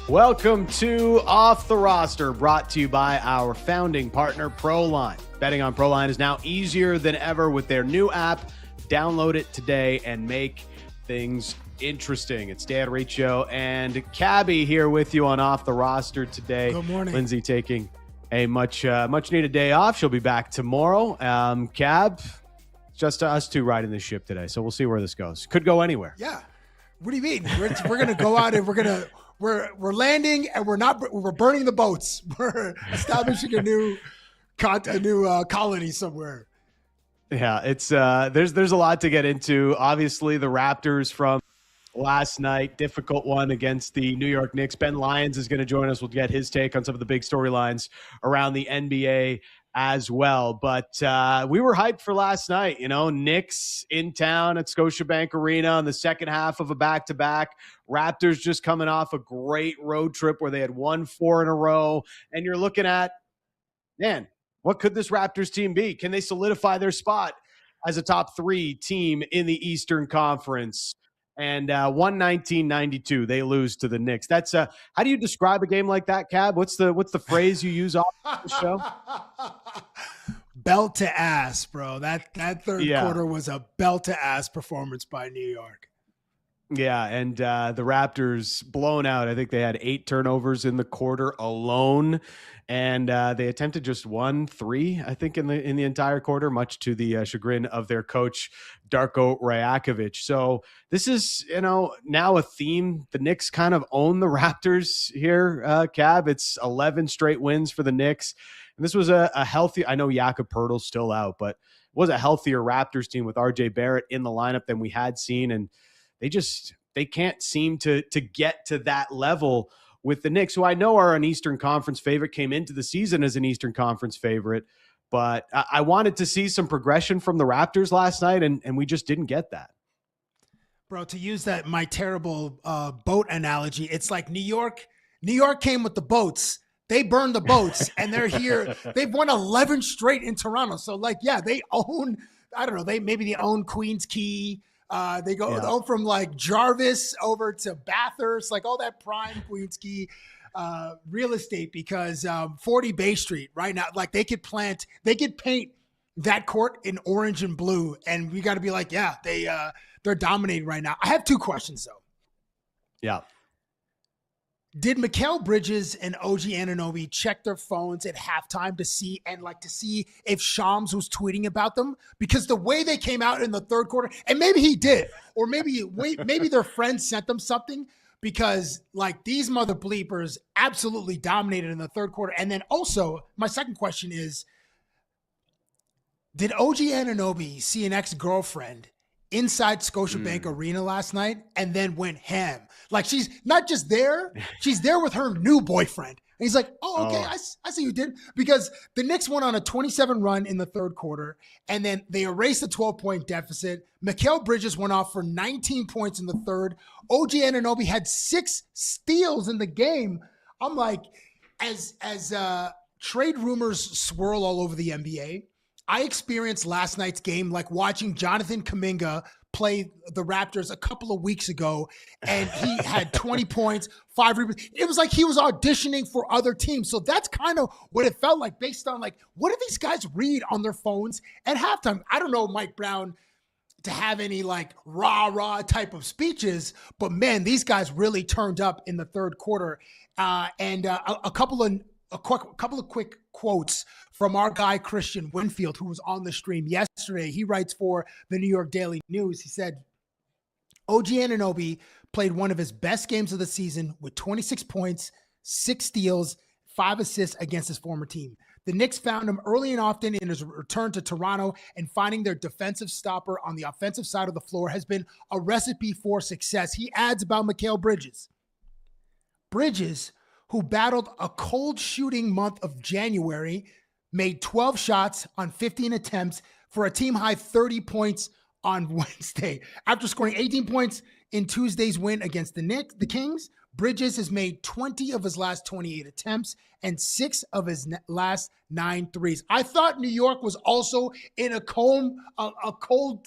Welcome to Off the Roster, brought to you by our founding partner, ProLine. Betting on ProLine is now easier than ever with their new app. Download it today and make things interesting. It's Dan Riccio and Cabbie here with you on Off the Roster today. Good morning. Lindsay taking a much needed day off. She'll be back tomorrow. Cab, just us two riding this ship today, so we'll see where this goes. Could go anywhere. Yeah. What do you mean? We're going to go out and we're landing and we're burning the boats. We're establishing a new colony somewhere. Yeah, it's there's a lot to get into. Obviously, the Raptors from last night, difficult one against the New York Knicks. Ben Lyons is going to join us. We'll get his take on some of the big storylines around the NBA as well. But we were hyped for last night. You know, Knicks in town at Scotiabank Arena in the second half of a back-to-back. Raptors just coming off a great road trip where they had won 4 in a row. And you're looking at, man, what could this Raptors team be? Can they solidify their spot as a top 3 team in the Eastern Conference? And 119-92, they lose to the Knicks. That's how do you describe a game like that, Cab? What's the phrase you use off the show? Belt to ass, bro. That third quarter was a belt to ass performance by New York. Yeah, and the Raptors blown out. I think they had 8 turnovers in the quarter alone, and they attempted just 3, I think, in the entire quarter, much to the chagrin of their coach, Darko Rajakovic. So this is, now a theme. The Knicks kind of own the Raptors here, Cab. It's 11 straight wins for the Knicks, and this was a healthy. I know Jakob Poeltl's still out, but it was a healthier Raptors team with RJ Barrett in the lineup than we had seen, and they can't seem to get to that level with the Knicks, who I know are an Eastern Conference favorite, came into the season as an Eastern Conference favorite. But I wanted to see some progression from the Raptors last night, and we just didn't get that. Bro, to use my terrible boat analogy, it's like New York came with the boats. They burned the boats, and they're here. They've won 11 straight in Toronto. So, they own, I don't know, they own Queens Quay. They go from Jarvis over to Bathurst, all that prime Queens Quay real estate, because 40 Bay Street right now, they could paint that court in orange and blue, and we got to be they're dominating right now. I have 2 questions though. Yeah. Did Mikal Bridges and OG Anunoby check their phones at halftime to see if Shams was tweeting about them? Because the way they came out in the third quarter, and maybe he did, or maybe their friends sent them something, because these mother bleepers absolutely dominated in the third quarter. And then also, my second question is, did OG Anunoby see an ex-girlfriend inside Scotiabank Arena last night and then went ham? She's not just there, she's there with her new boyfriend. And he's like, oh, okay, I see you did. Because the Knicks went on a 27 run in the third quarter, and then they erased the 12-point deficit. Mikal Bridges went off for 19 points in the third. OG Anunoby had 6 steals in the game. I'm like, as trade rumors swirl all over the NBA, I experienced last night's game watching Jonathan Kuminga play the Raptors a couple of weeks ago, and he had 20 points, 5 rebounds. It was like he was auditioning for other teams. So that's kind of what it felt like, based on what do these guys read on their phones at halftime? I don't know Mike Brown to have any rah-rah type of speeches, but man, these guys really turned up in the third quarter. And a couple of quick quotes from our guy, Christian Winfield, who was on the stream yesterday. He writes for the New York Daily News. He said, OG Anunoby played one of his best games of the season with 26 points, 6 steals, 5 assists against his former team. The Knicks found him early and often in his return to Toronto, and finding their defensive stopper on the offensive side of the floor has been a recipe for success. He adds about Mikal Bridges. Bridges, who battled a cold shooting month of January, made 12 shots on 15 attempts for a team-high 30 points on Wednesday. After scoring 18 points in Tuesday's win against the Kings, Bridges has made 20 of his last 28 attempts and 6 of his last 9 threes. I thought New York was also in a cold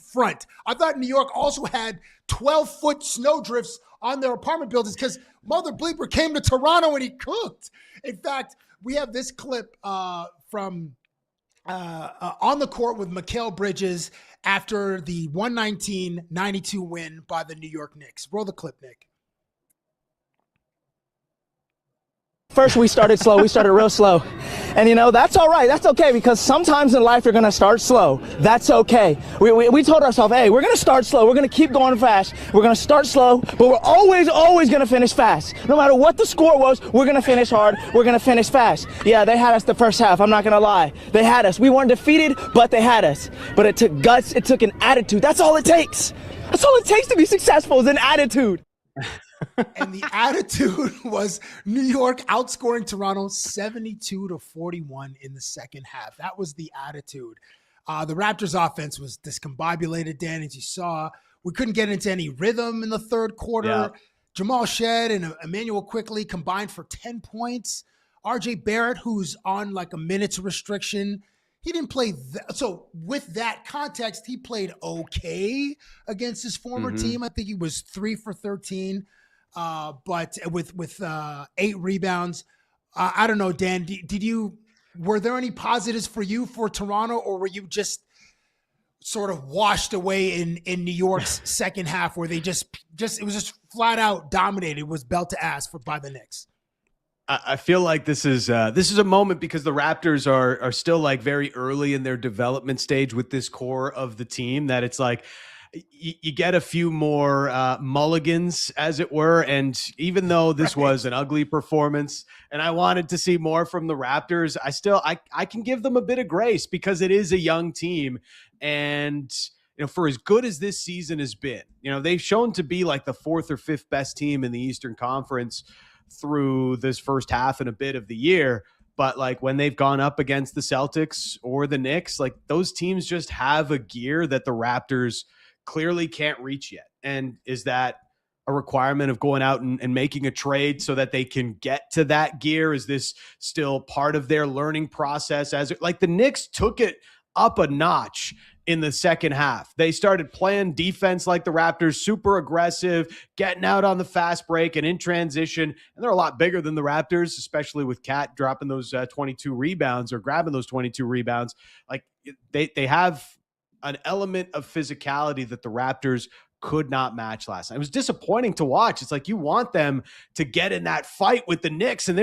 front. I thought New York also had 12-foot snowdrifts on their apartment buildings because Mother Bleeper came to Toronto and he cooked. In fact, we have this clip from on the court with Mikal Bridges after the 119-92 win by the New York Knicks. Roll the clip, Nick. First, we started slow. We started real slow. And, that's all right. That's okay because sometimes in life you're going to start slow. That's okay. We told ourselves, hey, we're going to start slow. We're going to keep going fast. We're going to start slow, but we're always going to finish fast. No matter what the score was, we're going to finish hard. We're going to finish fast. Yeah, they had us the first half. I'm not going to lie. They had us. We weren't defeated, but they had us. But it took guts. It took an attitude. That's all it takes. That's all it takes to be successful is an attitude. And the attitude was New York outscoring Toronto 72-41 in the second half. That was the attitude. The Raptors offense was discombobulated, Dan, as you saw. We couldn't get into any rhythm in the third quarter. Yeah. Jamal Shed and Emmanuel Quickly combined for 10 points. RJ Barrett, who's on like a minutes restriction, he didn't play. So with that context, he played okay against his former team. I think he was 3 for 13. But with 8 rebounds, I don't know, Dan, were there any positives for you for Toronto, or were you just sort of washed away in New York's second half where they it was just flat out dominated, it was belt to ass by the Knicks? I feel like this is a moment because the Raptors are still like very early in their development stage with this core of the team, that it's like you get a few more mulligans, as it were. And even though this was an ugly performance and I wanted to see more from the Raptors, I can give them a bit of grace because it is a young team. And, for as good as this season has been, they've shown to be like the 4th or 5th best team in the Eastern Conference through this first half and a bit of the year. But like when they've gone up against the Celtics or the Knicks, like those teams just have a gear that the Raptors clearly can't reach yet. And is that a requirement of going out and making a trade so that they can get to that gear? Is this still part of their learning process? Like the Knicks took it up a notch in the second half. They started playing defense like the Raptors, super aggressive, getting out on the fast break and in transition. And they're a lot bigger than the Raptors, especially with Cat dropping those 22 rebounds or grabbing those 22 rebounds. Like they have an element of physicality that the Raptors could not match last night. It was disappointing to watch. It's like you want them to get in that fight with the Knicks, and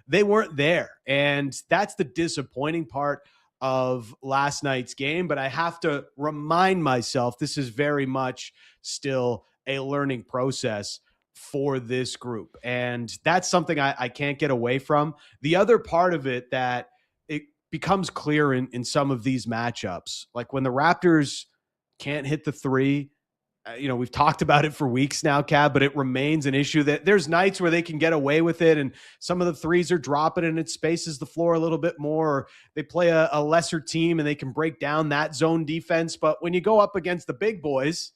they weren't there. And that's the disappointing part of last night's game. But I have to remind myself, this is very much still a learning process for this group. And that's something I can't get away from. The other part of it that it becomes clear in some of these matchups, like when the Raptors can't hit the three, we've talked about it for weeks now, Cab, but it remains an issue that there's nights where they can get away with it and some of the threes are dropping and it spaces the floor a little bit more. Or they play a lesser team and they can break down that zone defense. But when you go up against the big boys,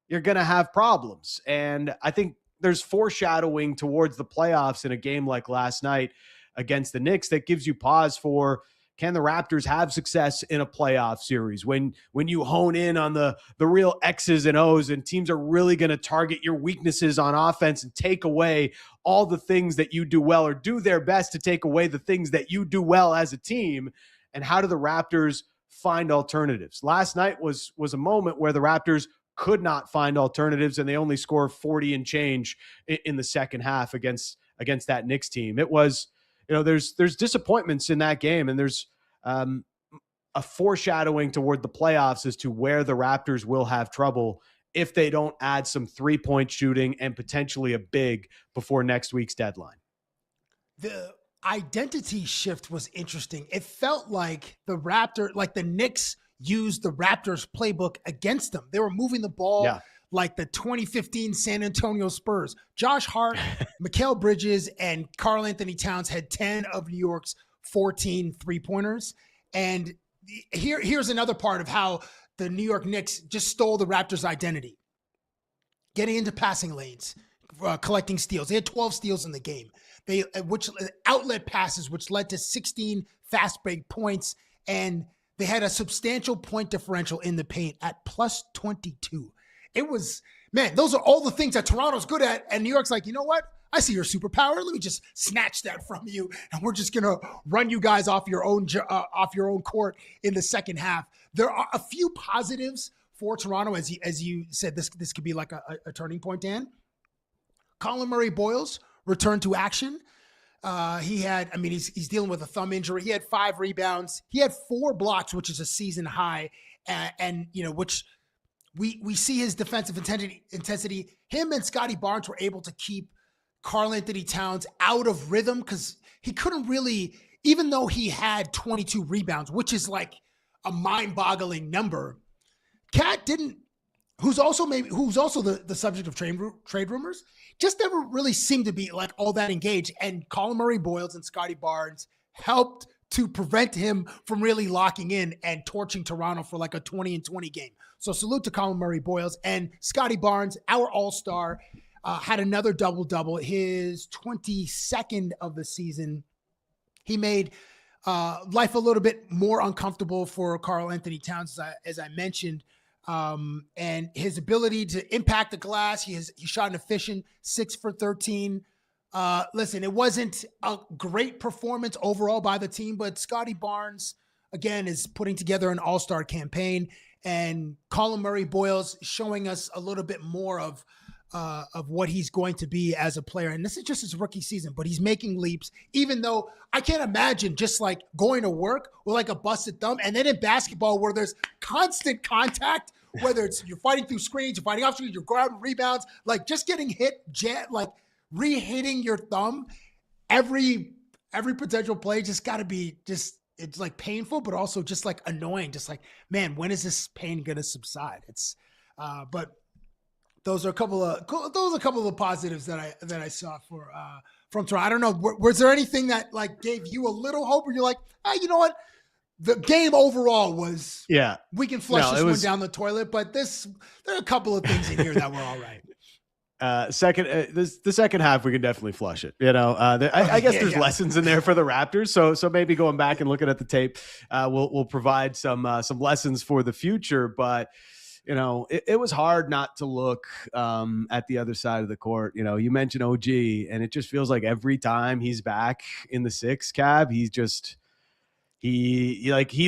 you're going to have problems. And I think there's foreshadowing towards the playoffs in a game like last night against the Knicks that gives you pause for, can the Raptors have success in a playoff series when you hone in on the real X's and O's and teams are really going to target your weaknesses on offense and take away all the things that you do well, or do their best to take away the things that you do well as a team? And how do the Raptors find alternatives? Last night was a moment where the Raptors could not find alternatives and they only score 40 and change in the second half against that Knicks team. It was, there's disappointments in that game, and there's a foreshadowing toward the playoffs as to where the Raptors will have trouble if they don't add some 3-point shooting and potentially a big before next week's deadline. The identity shift was interesting. It felt like the Knicks used the Raptors playbook against them. They were moving the ball like the 2015 San Antonio Spurs. Josh Hart, Mikal Bridges, and Karl Anthony Towns had 10 of New York's 14 three-pointers. And here's another part of how the New York Knicks just stole the Raptors' identity. Getting into passing lanes, collecting steals. They had 12 steals in the game. Which outlet passes, which led to 16 fast break points, and they had a substantial point differential in the paint at plus 22. It was, man, those are all the things that Toronto's good at, and New York's like, you know what? I see your superpower. Let me just snatch that from you, and we're just gonna run you guys off your own court in the second half. There are a few positives for Toronto, as you said. This could be like a turning point. Dan, Colin Murray-Boyles returned to action. He's dealing with a thumb injury. He had 5 rebounds. He had 4 blocks, which is a season high, and which we see his defensive intensity. Him and Scottie Barnes were able to keep Karl Anthony Towns out of rhythm because he couldn't really, even though he had 22 rebounds, which is like a mind-boggling number. Cat didn't. Who's also the subject of trade rumors, just never really seemed to be like all that engaged. And Colin Murray-Boyles and Scottie Barnes helped to prevent him from really locking in and torching Toronto for like a 20-20 game. So salute to Colin Murray-Boyles. And Scottie Barnes, our all-star, had another double-double, his 22nd of the season. He made life a little bit more uncomfortable for Karl Anthony Towns, as I mentioned. And his ability to impact the glass, he shot an efficient 6 for 13. Listen, it wasn't a great performance overall by the team, but Scottie Barnes, again, is putting together an all-star campaign, and Colin Murray-Boyles showing us a little bit more of what he's going to be as a player. And this is just his rookie season, but he's making leaps, even though I can't imagine just like going to work with like a busted thumb. And then in basketball where there's constant contact, whether it's you're fighting through screens, you're fighting off screens, you're grabbing rebounds, like just getting hit, like re-hitting your thumb, every potential play just got to be just, it's like painful, but also just like annoying. Just like, man, when is this pain going to subside? But those are a couple of the positives that I saw from Toronto. I don't know. Was there anything that like gave you a little hope, or you're like, you know what? The game overall was, we can flush this one down the toilet, but there are a couple of things in here that were all right. The second half, we can definitely flush it. I guess there's lessons in there for the Raptors. So maybe going back and looking at the tape, will provide some lessons for the future. But it was hard not to look at the other side of the court. You mentioned OG, and it just feels like every time he's back in the 6, Cab, he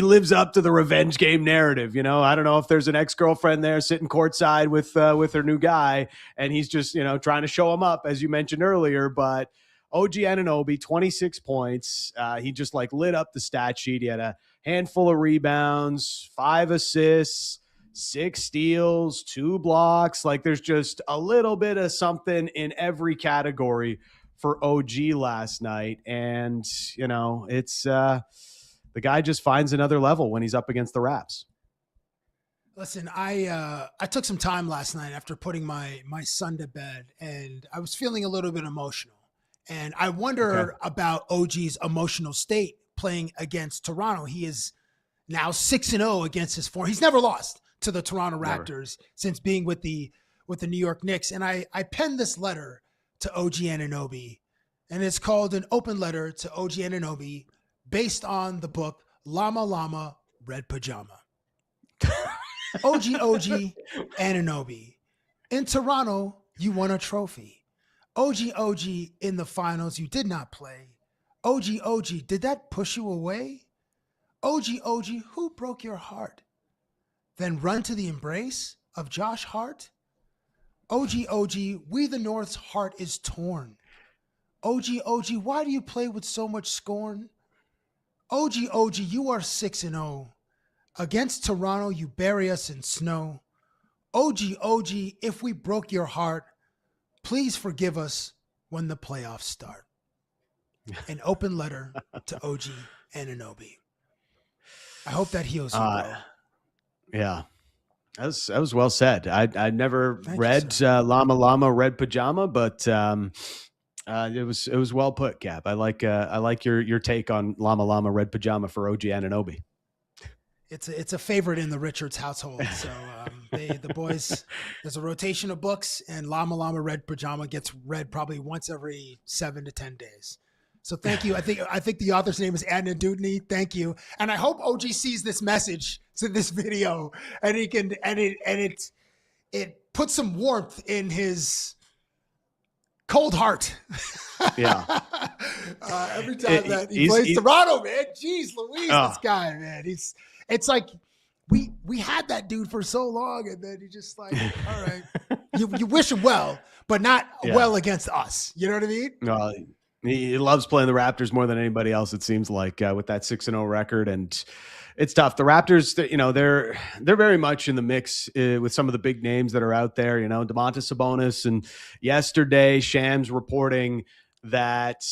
lives up to the revenge game narrative. I don't know if there's an ex-girlfriend there sitting courtside with her new guy, and he's just, trying to show him up, as you mentioned earlier. But OG Anunoby, 26 points. He just like lit up the stat sheet. He had a handful of rebounds, 5 assists, 6 steals, 2 blocks. Like there's just a little bit of something in every category for OG last night. And, it's, the guy just finds another level when he's up against the Raps. Listen, I took some time last night after putting my son to bed, and I was feeling a little bit emotional. And I wonder about OG's emotional state playing against Toronto. He is now 6-0 against his form. He's never lost to the Toronto Raptors since being with the New York Knicks. And I penned this letter to OG Anunoby, and it's called An Open Letter to OG Anunoby, based on the book Llama Llama Red Pajama. OG Anunoby. In Toronto, you won a trophy. OG in the finals, you did not play. OG, did that push you away? OG, who broke your heart? Then run to the embrace of Josh Hart? OG, we the North's heart is torn. OG, why do you play with so much scorn? OG, you are 6-0. Against Toronto, you bury us in snow. OG, if we broke your heart, please forgive us when the playoffs start. An open letter to OG Anunoby. I hope that heals you, bro. Yeah. That was well said. I never read Llama Llama Red Pajama, but it was well put, Cap. I like your take on Llama Llama Red Pajama for OG Anunoby. It's a favorite in the Richards household. So The boys, there's a rotation of books, and Llama Llama Red Pajama gets read probably once every 7 to 10 days. So thank you. I think the author's name is Adnan Dudney. Thank you. And I hope OG sees this message to this video, and he can, and it puts some warmth in his cold heart. Yeah. Every time that he plays Toronto, man. Jeez Louise, this guy, man. It's like we had that dude for so long, and then he just like, all right. You wish him well, but not well against us. You know what I mean? No. He loves playing the Raptors more than anybody else, it seems like, with that 6-0 record. And it's tough. The Raptors, they're very much in the mix with some of the big names that are out there, Domantas Sabonis. And yesterday, Shams reporting that,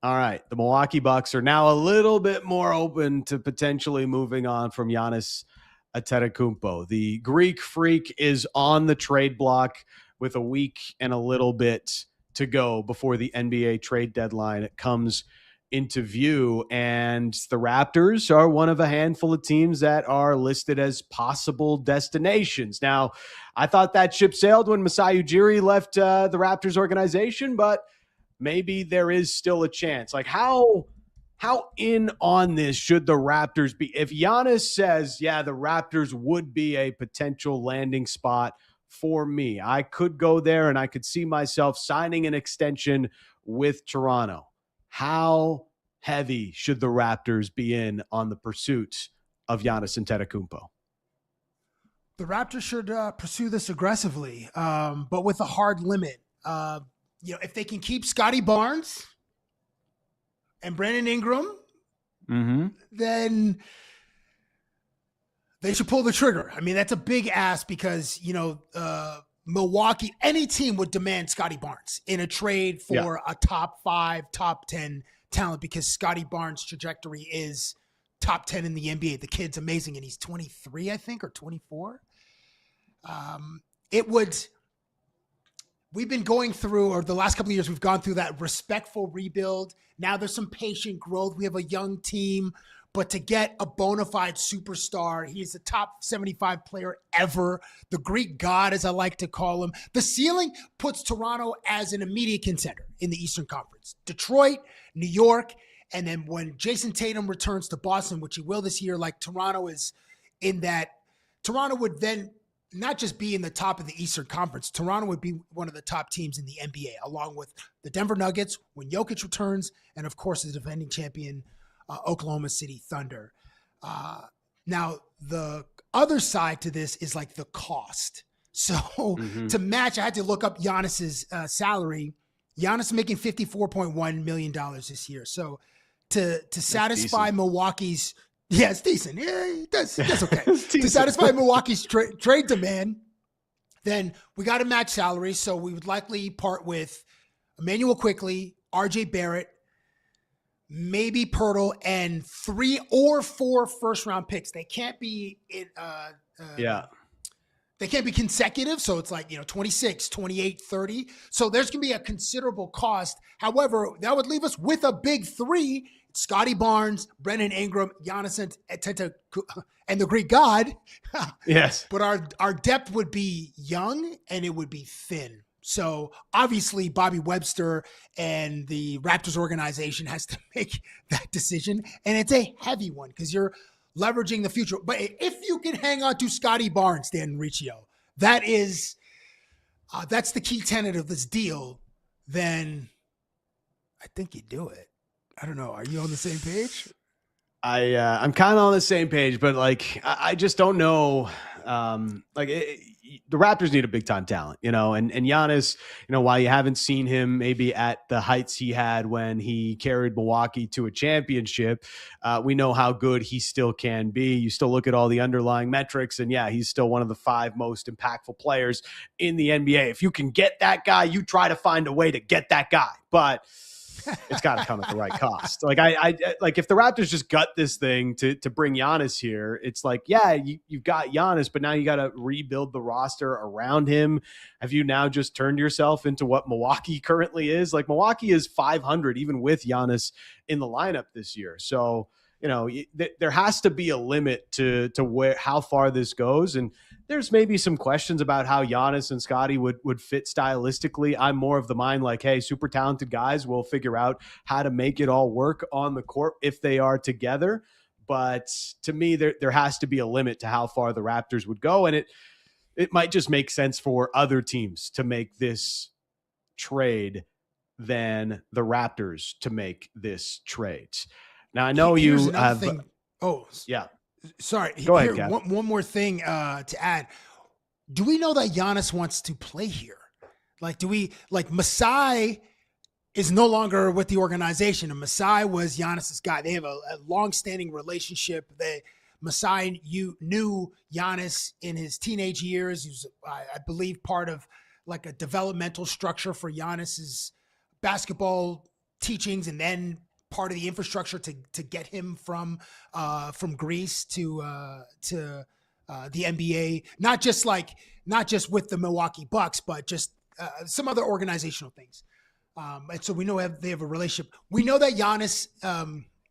all right, the Milwaukee Bucks are now a little bit more open to potentially moving on from Giannis Antetokounmpo. The Greek freak is on the trade block with a week and a little bit to go before the NBA trade deadline comes into view. And the Raptors are one of a handful of teams that are listed as possible destinations. Now, I thought that ship sailed when Masai Ujiri left the Raptors organization, but maybe there is still a chance. Like, how in on this should the Raptors be? If Giannis says, yeah, the Raptors would be a potential landing spot for me, I could go there and I could see myself signing an extension with Toronto. How heavy should the Raptors be in on the pursuit of Giannis Antetokounmpo? The Raptors should pursue this aggressively, but with a hard limit. If they can keep Scottie Barnes and Brandon Ingram, then they should pull the trigger. I mean, that's a big ask because, Milwaukee, any team would demand Scottie Barnes in a trade for a top 5, top 10 talent because Scottie Barnes' trajectory is top 10 in the NBA. The kid's amazing, and he's 23, I think, or 24. We've been going through, or the last couple of years, we've gone through that respectful rebuild. Now there's some patient growth. We have a young team. But to get a bona fide superstar, he's the top 75 player ever, the Greek god, as I like to call him. The ceiling puts Toronto as an immediate contender in the Eastern Conference. Detroit, New York, and then when Jason Tatum returns to Boston, which he will this year, like Toronto is in that. Toronto would then not just be in the top of the Eastern Conference. Toronto would be one of the top teams in the NBA, along with the Denver Nuggets when Jokic returns, and of course the defending champion Oklahoma City Thunder. Now, the other side to this is like the cost. So to match, I had to look up Giannis's salary. Giannis making $54.1 million this year. So to satisfy decent. Milwaukee's, it's decent. Yeah, that's okay. To satisfy Milwaukee's trade demand, then we got to match salary. So we would likely part with Emmanuel Quickley, RJ Barrett, maybe Pirtle, and 3 or 4 first-round picks. They can't be they can't be consecutive. So it's like, 26, 28, 30. So there's going to be a considerable cost. However, that would leave us with a big 3: Scottie Barnes, Brandon Ingram, Giannis Antetokounmpo, and the Greek god. Yes. But our depth would be young and it would be thin. So obviously Bobby Webster and the Raptors organization has to make that decision. And it's a heavy one because you're leveraging the future. But if you can hang on to Scottie Barnes, Dan Riccio, that's the key tenet of this deal, then I think you do it. I don't know. Are you on the same page? I'm kind of on the same page, but I just don't know. The Raptors need a big time talent, and Giannis, while you haven't seen him maybe at the heights he had when he carried Milwaukee to a championship, we know how good he still can be. You still look at all the underlying metrics, and he's still one of the 5 most impactful players in the NBA. If you can get that guy, you try to find a way to get that guy, but it's got to come at the right cost. If the Raptors just gut this thing to bring Giannis here, it's like, you've got Giannis, but now you got to rebuild the roster around him. Have you now just turned yourself into what Milwaukee currently is? Like, Milwaukee is 500 even with Giannis in the lineup this year. So, there has to be a limit to how far this goes. And there's maybe some questions about how Giannis and Scottie would fit stylistically. I'm more of the mind like, hey, super talented guys will figure out how to make it all work on the court if they are together. But to me, there has to be a limit to how far the Raptors would go. And it might just make sense for other teams to make this trade than the Raptors to make this trade. Now, I know you have. Oh, yeah. Sorry. Go ahead, Cabbie. One more thing to add. Do we know that Giannis wants to play here? Like, Masai is no longer with the organization, and Masai was Giannis's guy. They have a long-standing relationship. Masai knew Giannis in his teenage years. He was, I believe, part of like a developmental structure for Giannis's basketball teachings, and then part of the infrastructure to get him from Greece to the NBA. Not just with the Milwaukee Bucks, but just some other organizational things. And so we know they have a relationship. We know that Giannis,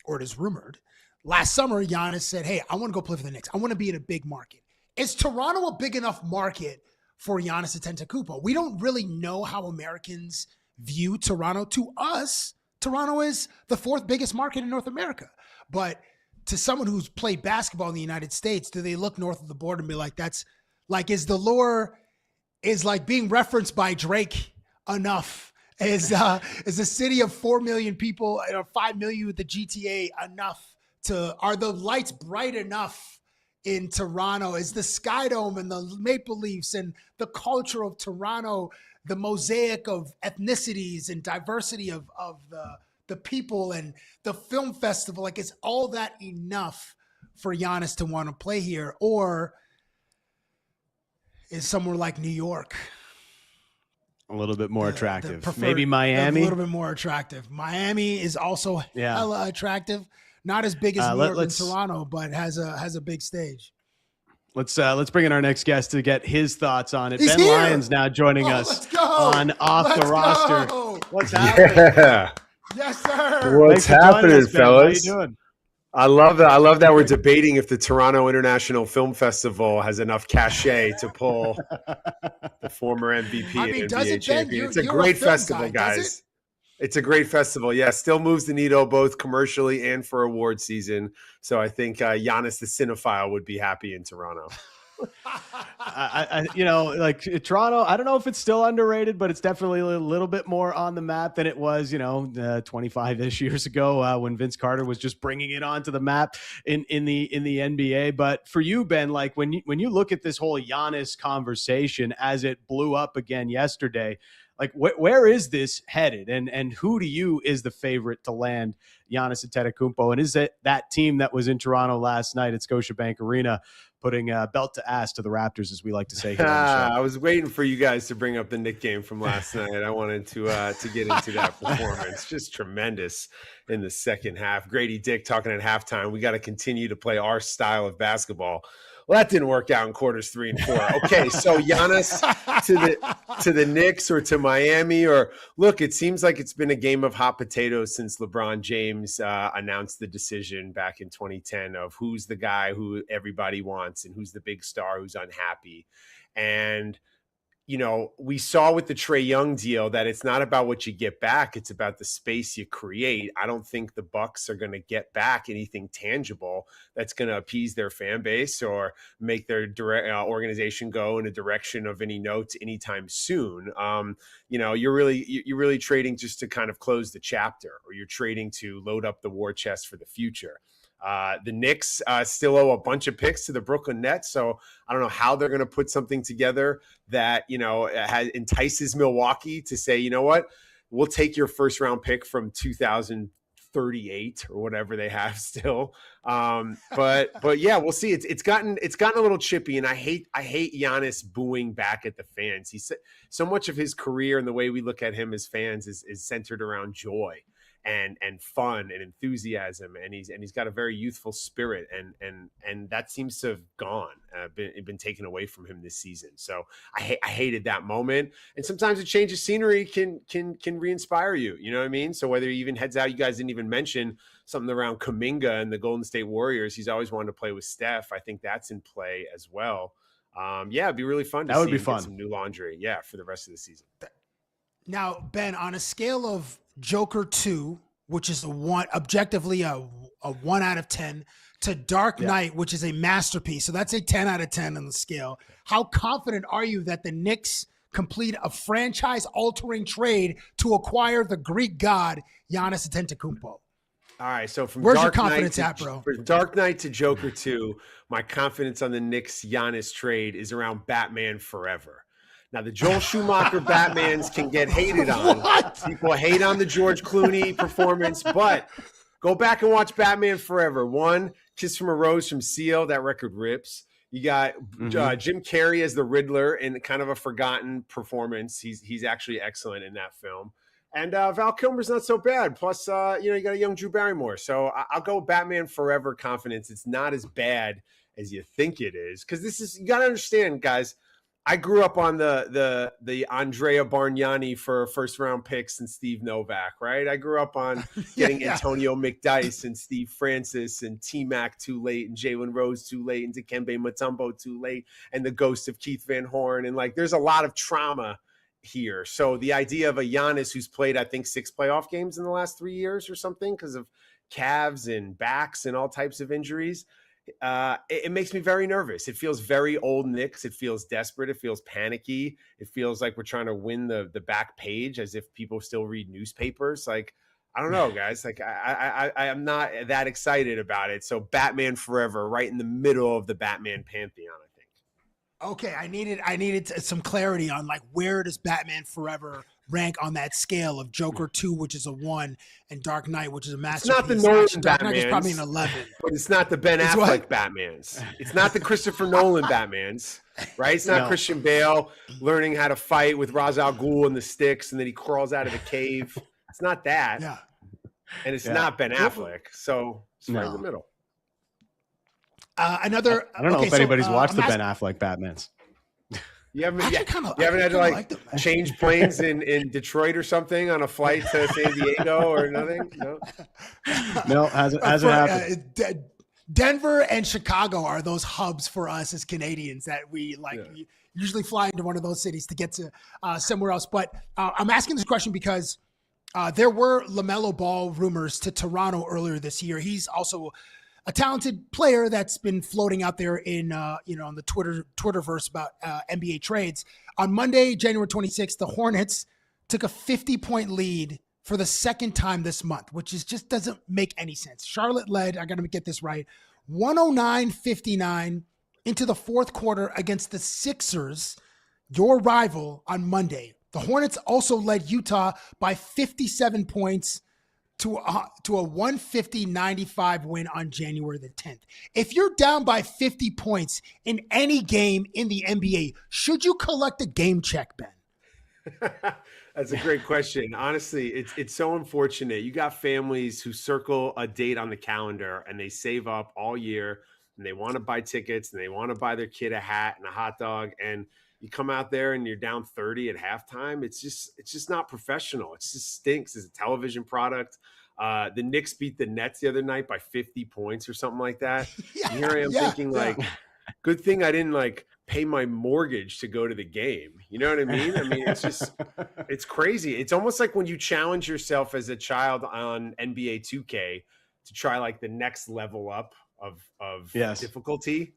or it is rumored, last summer Giannis said, "Hey, I want to go play for the Knicks. I want to be in a big market." Is Toronto a big enough market for Giannis Antetokounmpo? We don't really know how Americans view Toronto. To us, Toronto is the fourth biggest market in North America. But to someone who's played basketball in the United States, do they look north of the border and be like, that's like, is like being referenced by Drake enough? Is a city of 4 million people or 5 million with the GTA enough are the lights bright enough in Toronto? Is the Sky Dome and the Maple Leafs and the culture of Toronto, the mosaic of ethnicities and diversity of the people and the film festival, like, is all that enough for Giannis to want to play here? Or is somewhere like New York a little bit more attractive? Maybe Miami? A little bit more attractive. Miami is also hella attractive. Not as big as New York and Toronto, but has a big stage. Let's bring in our next guest to get his thoughts on it. He's Ben here. Lyons now joining us on Off the Roster. What's happening? Yeah. Yes, sir. What's happening, fellas? How you doing? I love that. I love that we're debating if the Toronto International Film Festival has enough cachet to pull the former MVP and NBA champion. It's a great festival, guys. It's a great festival. Yeah, still moves the needle both commercially and for award season. So I think Giannis the cinephile would be happy in Toronto. Toronto, I don't know if it's still underrated, but it's definitely a little bit more on the map than it was, 25-ish years ago when Vince Carter was just bringing it onto the map in the NBA. But for you, Ben, like when you look at this whole Giannis conversation as it blew up again yesterday, like where is this headed, and who to you is the favorite to land Giannis Antetokounmpo? And is it that team that was in Toronto last night at Scotiabank Arena putting belt to ass to the Raptors, as we like to say here on the show? I was waiting for you guys to bring up the Knicks game from last night. I wanted to get into that performance. Just tremendous in the second half. Grady Dick talking at halftime, we got to continue to play our style of basketball. Well, that didn't work out in quarters 3 and 4. Okay, so Giannis to the Knicks or to Miami, or look, it seems like it's been a game of hot potatoes since LeBron James announced the decision back in 2010 of who's the guy who everybody wants and who's the big star who's unhappy. And we saw with the Trae Young deal that it's not about what you get back. It's about the space you create. I don't think the Bucks are going to get back anything tangible that's going to appease their fan base or make their organization go in a direction of any note anytime soon. You're really trading just to kind of close the chapter, or you're trading to load up the war chest for the future. The Knicks still owe a bunch of picks to the Brooklyn Nets, so I don't know how they're going to put something together that entices Milwaukee to say, you know what, we'll take your first round pick from 2038 or whatever they have still. But yeah, we'll see. It's gotten a little chippy, and I hate Giannis booing back at the fans. He said so much of his career and the way we look at him as fans is centered around joy. and fun and enthusiasm, and he's got a very youthful spirit, and that seems to have gone, been taken away from him this season. So I hated that moment. And sometimes a change of scenery can re-inspire you. You know what I mean? So whether he even heads out, you guys didn't even mention something around Kuminga and the Golden State Warriors. He's always wanted to play with Steph. I think that's in play as well. It'd be really fun. That would be fun. Get some new laundry. Yeah, for the rest of the season. Now, Ben, on a scale of Joker 2, which is objectively a 1 out of 10, to Dark Knight, which is a masterpiece, so that's a 10 out of 10 on the scale. How confident are you that the Knicks complete a franchise-altering trade to acquire the Greek god Giannis Antetokounmpo? All right, so from Where's Dark your confidence Knight at, bro? From Dark Knight to Joker 2, my confidence on the Knicks Giannis trade is around Batman Forever. Now, the Joel Schumacher Batmans can get hated on. What? People hate on the George Clooney performance, but go back and watch Batman Forever. 1, Kiss from a Rose from Seal. That record rips. You got Jim Carrey as the Riddler in kind of a forgotten performance. He's actually excellent in that film. And Val Kilmer's not so bad. Plus, you got a young Drew Barrymore. So I'll go Batman Forever confidence. It's not as bad as you think it is. Because you got to understand, guys, I grew up on the Andrea Bargnani for first round picks and Steve Novak, right? I grew up on getting Antonio McDyess and Steve Francis and T-Mac too late and Jalen Rose too late and Dikembe Mutombo too late and the ghost of Keith Van Horn. And there's a lot of trauma here. So the idea of a Giannis who's played, I think, 6 playoff games in the last 3 years or something because of calves and backs and all types of injuries, it makes me very nervous. It feels very old Knicks. It feels desperate. It feels panicky. It feels like we're trying to win the back page as if people still read newspapers. I don't know, guys. I am not that excited about it. So Batman Forever, right in the middle of the Batman pantheon, I think. Okay, I needed some clarity on where does Batman Forever rank on that scale of Joker 2, which is a 1, and Dark Knight, which is a masterpiece. It's not the Nolan Batmans. Dark Knight is probably an 11. But it's not the Ben Affleck Batmans. It's not the Christopher Nolan Batmans, right? It's not Christian Bale learning how to fight with Ra's al Ghul and the sticks, and then he crawls out of the cave. It's not that. Yeah. And it's not Ben Affleck. So it's right in the middle. I don't know if anybody's watched the Ben Affleck Batmans. You haven't had to change planes in Detroit or something on a flight to San Diego or nothing? No, hasn't happened. Denver and Chicago are those hubs for us as Canadians that we we usually fly into one of those cities to get to somewhere else. But I'm asking this question because there were LaMelo Ball rumors to Toronto earlier this year. He's also a talented player that's been floating out there in, on the Twitterverse about NBA trades. On Monday, January 26th, the Hornets took a 50-point lead for the second time this month, which just doesn't make any sense. Charlotte led, I got to get this right, 109-59 into the fourth quarter against the Sixers, your rival, on Monday. The Hornets also led Utah by 57 points to a 150-95 win on January the 10th. If you're down by 50 points in any game in the NBA, should you collect a game check, Ben? That's a great question. Honestly, it's so unfortunate. You got families who circle a date on the calendar and they save up all year and they want to buy tickets and they want to buy their kid a hat and a hot dog, and you come out there and you're down 30 at halftime. It's just not professional. It just stinks as a television product. The Knicks beat the Nets the other night by 50 points or something like that. And here I am thinking good thing I didn't pay my mortgage to go to the game. You know what I mean? I mean, it's crazy. It's almost like when you challenge yourself as a child on NBA 2K to try the next level up of difficulty.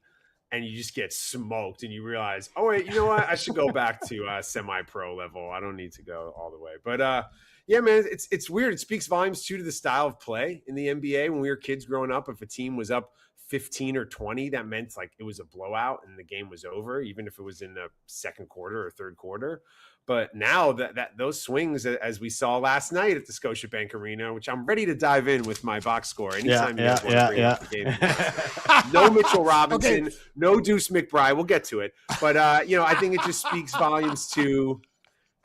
And you just get smoked and you realize, oh, wait, you know what? I should go back to semi-pro level. I don't need to go all the way. But, man, it's weird. It speaks volumes, too, to the style of play in the NBA. When we were kids growing up, if a team was up 15 or 20, that meant it was a blowout and the game was over, even if it was in the second quarter or third quarter. But now that those swings, as we saw last night at the Scotiabank Arena, which I'm ready to dive in with my box score anytime you guys want to bring up the game. No Mitchell Robinson, no Deuce McBride. We'll get to it. But, I think it just speaks volumes to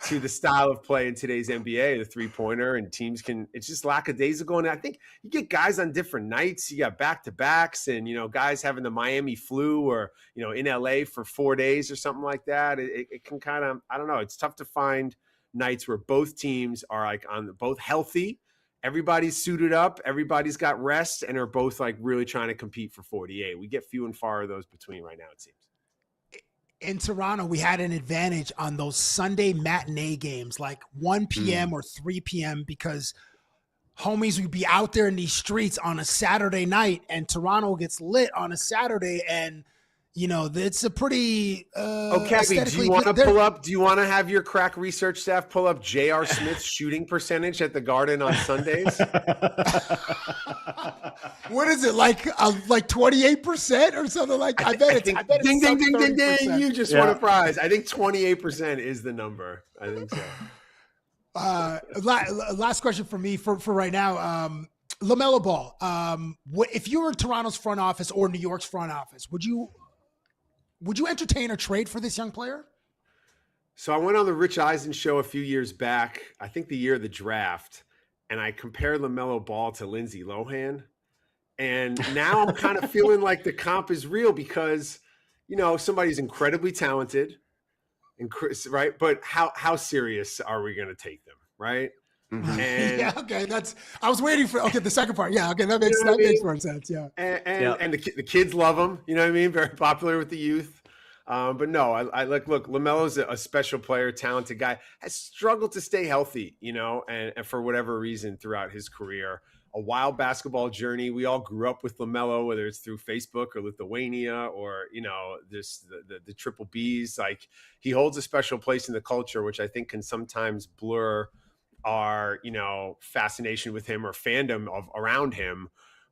to the style of play in today's NBA, the three-pointer, and teams it's just lackadaisical. And I think you get guys on different nights. You got back-to-backs and, guys having the Miami flu or, in LA for 4 days or something like that. It can kind of, I don't know. It's tough to find nights where both teams are like both healthy. Everybody's suited up. Everybody's got rest and are both like really trying to compete for 48. We get few and far of those between right now, it seems. In Toronto, we had an advantage on those Sunday matinee games, like 1 p.m. or 3 p.m. because homies would be out there in these streets on a Saturday night, and Toronto gets lit on a Saturday, and it's a pretty Cabbie, do you want to pull up? Do you want to have your crack research staff pull up J.R. Smith's shooting percentage at the Garden on Sundays? What is it, like 28% or something like that? I bet it's ding, ding, ding, ding, ding. You just won a prize. I think 28% is the number. I think so. Last question for me for right now. LaMelo Ball. If you were Toronto's front office or New York's front office, would you entertain a trade for this young player? So I went on the Rich Eisen show a few years back, I think the year of the draft, and I compared LaMelo Ball to Lindsay Lohan. And now I'm kind of feeling like the comp is real because, somebody's incredibly talented, right? But how serious are we going to take them, right? Mm-hmm. And, yeah, okay. I was waiting for the second part. Yeah, okay, that makes more sense. Yeah, and the kids love him. You know what I mean? Very popular with the youth. But no, I look. LaMelo's a special player, talented guy. Has struggled to stay healthy, and for whatever reason throughout his career. A wild basketball journey. We all grew up with LaMelo, whether it's through Facebook or Lithuania or, the triple Bs. Like, he holds a special place in the culture, which I think can sometimes blur our, fascination with him or fandom around him.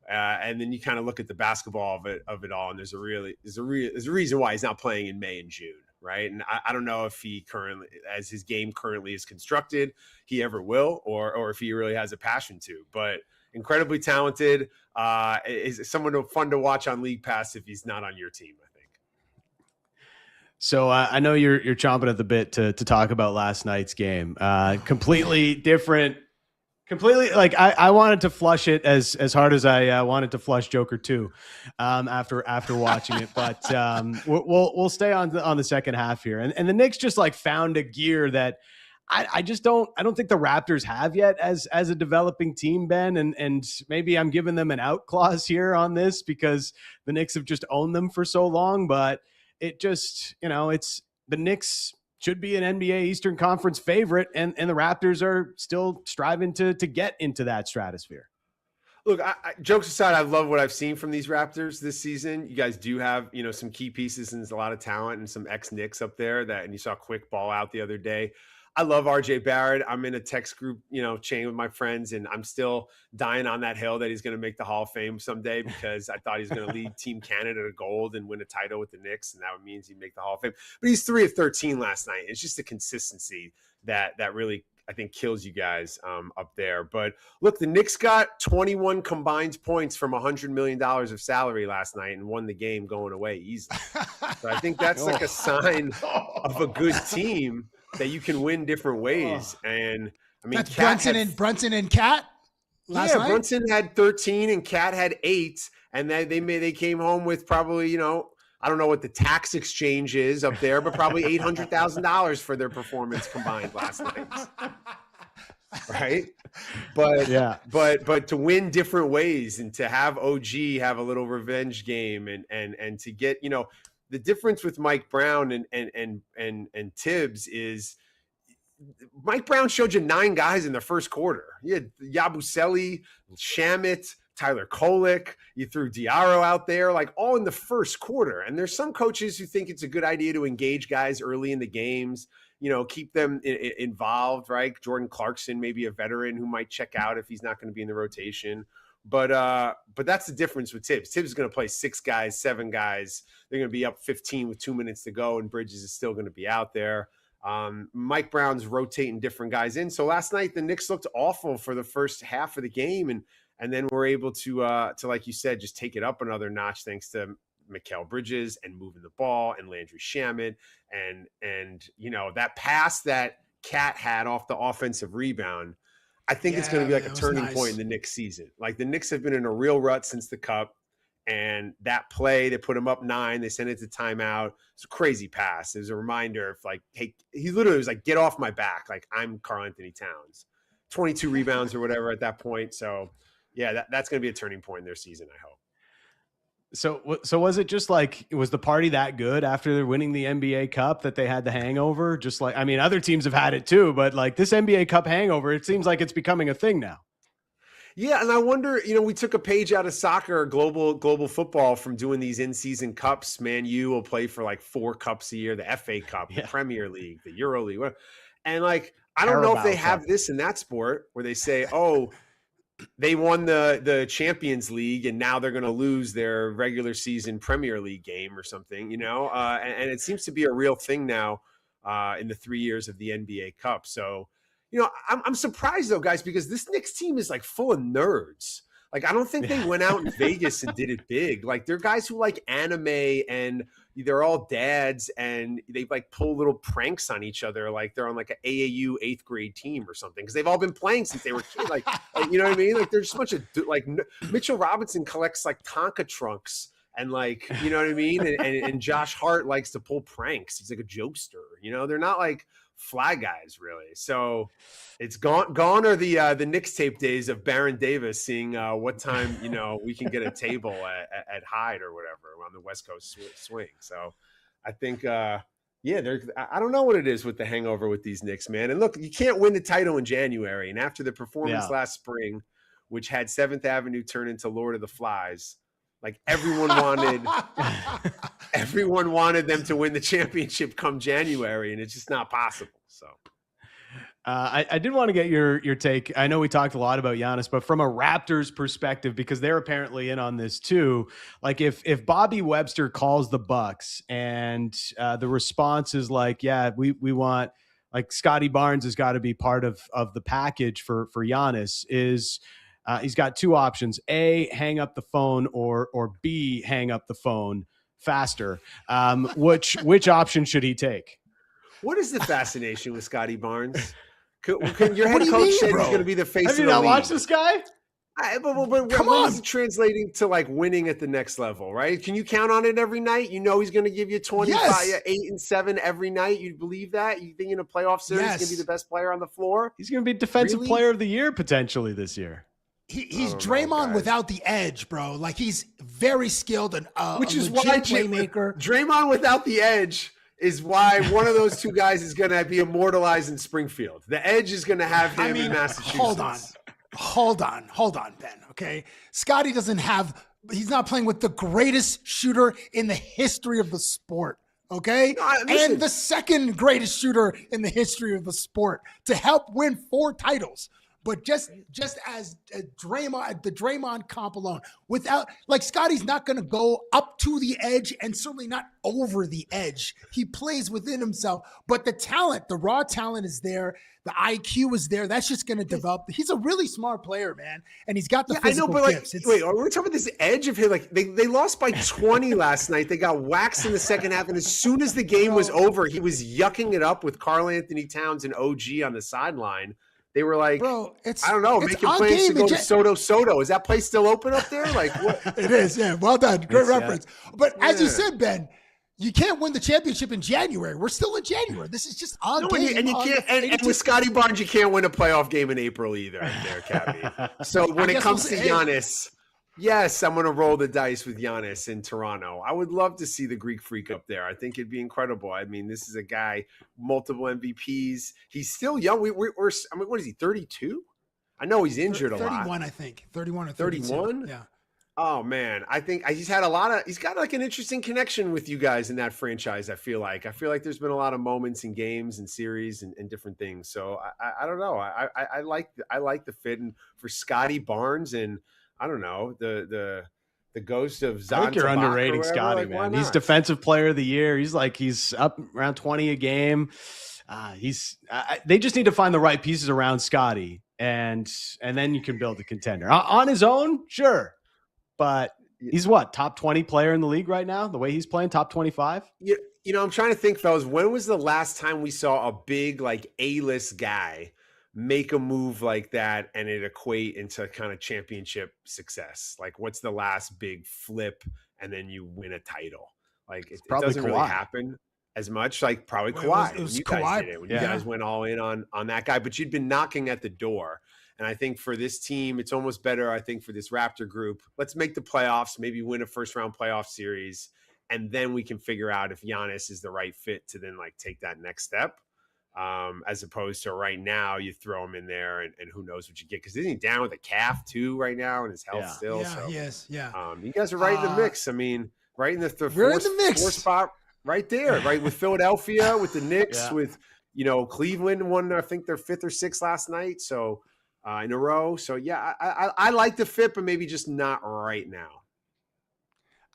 And then you kind of look at the basketball of it all. And there's a reason why he's not playing in May and June. Right. And I don't know if he currently, as his game currently is constructed, he ever will, or if he really has a passion to, but incredibly talented, is someone fun to watch on League Pass if he's not on your team, I think. So I know you're chomping at the bit to talk about last night's game. Completely different. Completely, like I wanted to flush it as hard as I wanted to flush Joker 2 after watching it, but we'll stay on the second half here. And the Knicks just like found a gear that I don't think the Raptors have yet as a developing team, Ben, and maybe I'm giving them an out clause here on this because the Knicks have just owned them for so long, but it just, it's the Knicks should be an NBA Eastern Conference favorite, and the Raptors are still striving to get into that stratosphere. Look, jokes aside, I love what I've seen from these Raptors this season. You guys do have, some key pieces and there's a lot of talent and some ex-Knicks up there and you saw a quick ball out the other day. I love RJ Barrett. I'm in a text group, chain with my friends, and I'm still dying on that hill that he's going to make the Hall of Fame someday because I thought he's going to lead Team Canada to gold and win a title with the Knicks, and that means he'd make the Hall of Fame. But he's 3 of 13 last night. It's just the consistency that really, I think, kills you guys up there. But look, the Knicks got 21 combined points from $100 million of salary last night and won the game going away easily. So I think that's like a sign of a good team that you can win different ways. And I mean, that's Brunson and Cat last night? Brunson had 13 and Cat had 8. And they came home with probably, I don't know what the tax exchange is up there, but probably $800,000 for their performance combined last night. Right. But yeah, but to win different ways and to have OG have a little revenge game and to get, the difference with Mike Brown and Tibbs is Mike Brown showed you 9 guys in the first quarter. You had Yabusele, Shamet, Tyler Kolek. You threw Diarra out there, like all in the first quarter. And there's some coaches who think it's a good idea to engage guys early in the games, keep them involved, right? Jordan Clarkson, maybe a veteran who might check out if he's not going to be in the rotation. But that's the difference with Tibbs. Tibbs is going to play 6 guys, 7 guys. They're going to be up 15 with 2 minutes to go, and Bridges is still going to be out there. Mike Brown's rotating different guys in. So last night the Knicks looked awful for the first half of the game, and then we're able to like you said, just take it up another notch thanks to Mikal Bridges and moving the ball and Landry Shamet and that pass that Cat had off the offensive rebound, I think it's going to be like a turning point in the Knicks season. Like the Knicks have been in a real rut since the Cup, and that play, they put him up 9, they sent it to timeout. It's a crazy pass. It was a reminder of like, hey, he literally was like, get off my back. Like I'm Karl Anthony Towns, 22 rebounds or whatever at that point. So yeah, that's going to be a turning point in their season, I hope. So was it just like, was the party that good after winning the NBA Cup that they had the hangover? Just like, I mean, other teams have had it too, but like this NBA Cup hangover, it seems like it's becoming a thing now. Yeah, and I wonder, we took a page out of soccer, global football, from doing these in-season cups. Man, you will play for like 4 cups a year: the FA Cup, the Premier League, the Euro League, and like I don't know if they have this in that sport where they say, oh, they won the Champions League and now they're going to lose their regular season Premier League game or something, and it seems to be a real thing now in the 3 years of the NBA Cup. So, I'm surprised though, guys, because this Knicks team is like full of nerds. Like, I don't think they went out in Vegas and did it big. Like, they're guys who like anime and they're all dads and they like pull little pranks on each other. Like they're on like an AAU 8th grade team or something. Cause they've all been playing since they were kids. Like, you know what I mean? Like they're just a bunch of like Mitchell Robinson collects like Tonka trunks and like, you know what I mean? And Josh Hart likes to pull pranks. He's like a jokester, they're not like fly guys really. So it's gone are the Knicks tape days of Baron Davis seeing what time, we can get a table at Hyde or whatever on the West Coast swing. So I think, I don't know what it is with the hangover with these Knicks, man. And look, you can't win the title in January. And after the performance last spring, which had 7th Avenue turn into Lord of the Flies, like everyone wanted them to win the championship come January, and it's just not possible. So I did want to get your take. I know we talked a lot about Giannis, but from a Raptors perspective, because they're apparently in on this too. Like if Bobby Webster calls the Bucks and the response is like, yeah, we want, like, Scottie Barnes has got to be part of the package for Giannis, is he's got 2 options: A, hang up the phone, or B, hang up the phone faster. Which option should he take? What is the fascination with Scottie Barnes? Can your head coach say he's going to be the face of the league? Have you not watched this guy? But come on. Is it translating to like winning at the next level, right? Can you count on it every night? He's going to give you 25, 8 and 7 every night. You believe that? You think in a playoff series he's going to be the best player on the floor? He's going to be defensive player of the year potentially this year. He's Draymond without the edge, bro. Like he's very skilled and which is why playmaker. Draymond without the edge is why one of those 2 guys is going to be immortalized in Springfield. The edge is going to have him in Massachusetts. Hold on, Ben. Okay. Scottie he's not playing with the greatest shooter in the history of the sport. Okay. And the second greatest shooter in the history of the sport to help win 4 titles. But just as Draymond, the Draymond comp alone, without, like, Scottie's not going to go up to the edge and certainly not over the edge. He plays within himself, but the talent, the raw talent is there. The IQ is there. That's just going to develop. He's a really smart player, man. And he's got the physical gifts. Wait, are we talking about this edge of him? Like they lost by 20 last night. They got waxed in the second half. And as soon as the game was over, he was yucking it up with Karl Anthony Towns and OG on the sideline. They were like, bro, I don't know, making plans to go to Soto. Is that place still open up there? Like, what? It is, yeah. Well done. Great reference. But as you said, Ben, you can't win the championship in January. We're still in January. This is just game. And you can't. And with Scottie Barnes, you can't win a playoff game in April either. There, Cabbie. So when it comes to Giannis, yes, I'm going to roll the dice with Giannis in Toronto. I would love to see the Greek Freak up there. I think it'd be incredible. I mean, this is a guy, multiple MVPs. He's still young. What is he, 32? I know he's injured a lot. 31, I think. 31 or 32. 31? Yeah. Oh, man. I think he's got like an interesting connection with you guys in that franchise, I feel like. There's been a lot of moments in games and series and different things. So I don't know. I like the fit. And for Scottie Barnes and I don't know, the ghost of Zan. I think you're underrating Scottie, man. He's defensive player of the year. He's up around 20 a game. They just need to find the right pieces around Scottie, and then you can build a contender. On his own, sure. But he's top 20 player in the league right now, the way he's playing, top 25? I'm trying to think, fellas, when was the last time we saw a big, like, A-list guy make a move like that and it equate into kind of championship success? Like, what's the last big flip and then you win a title? Like, it doesn't really happen as much. Like, probably Kawhi. It was You Kawhi. guys did it. When you guys went all in on that guy. But you'd been knocking at the door. And I think for this team, it's almost better, I think, for this Raptor group. Let's make the playoffs, maybe win a first-round playoff series, and then we can figure out if Giannis is the right fit to then, like, take that next step. As opposed to right now, you throw him in there and who knows what you get. Because isn't he down with a calf, too, right now, and his health still? Yeah, he is, yeah. You guys are right in the mix. I mean, right in the we're in the mix. fourth spot right there, right? With Philadelphia, with the Knicks, with, Cleveland won, I think, their 5th or 6th last night. So, in a row. So, yeah, I like the fit, but maybe just not right now.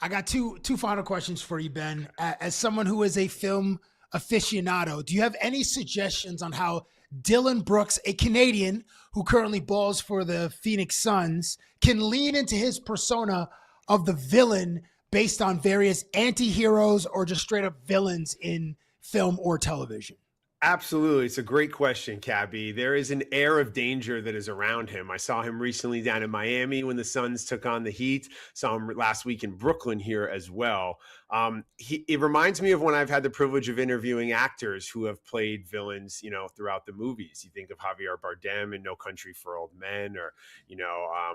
I got two final questions for you, Ben. As someone who is a film aficionado, do you have any suggestions on how Dillon Brooks, a Canadian who currently balls for the Phoenix Suns, can lean into his persona of the villain based on various anti-heroes or just straight up villains in film or television? Absolutely. It's a great question, Cabbie. There is an air of danger that is around him. I saw him recently down in Miami when the Suns took on the Heat. Saw him last week in Brooklyn here as well. It reminds me of when I've had the privilege of interviewing actors who have played villains, throughout the movies. You think of Javier Bardem in No Country for Old Men, or,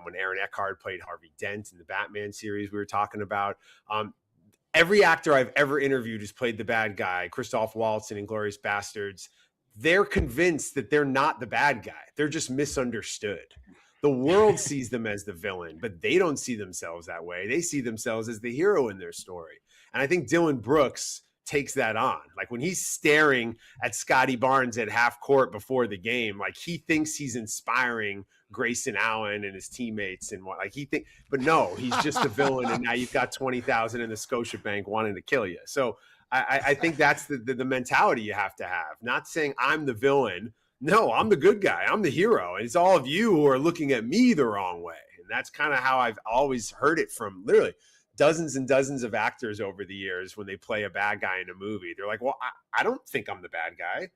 when Aaron Eckhart played Harvey Dent in the Batman series we were talking about. Every actor I've ever interviewed who's played the bad guy, Christoph Waltz in Inglourious Bastards, they're convinced that they're not the bad guy. They're just misunderstood. The world sees them as the villain, but they don't see themselves that way. They see themselves as the hero in their story. And I think Dillon Brooks takes that on. Like, when he's staring at Scottie Barnes at half court before the game, like, he thinks he's inspiring Grayson Allen and his teammates and but no, he's just a villain. And now you've got 20,000 in the Scotiabank wanting to kill you. So I think that's the mentality you have to have. Not saying I'm the villain. No, I'm the good guy. I'm the hero. And it's all of you who are looking at me the wrong way. And that's kind of how I've always heard it from literally dozens and dozens of actors over the years. When they play a bad guy in a movie, they're like, well, I don't think I'm the bad guy.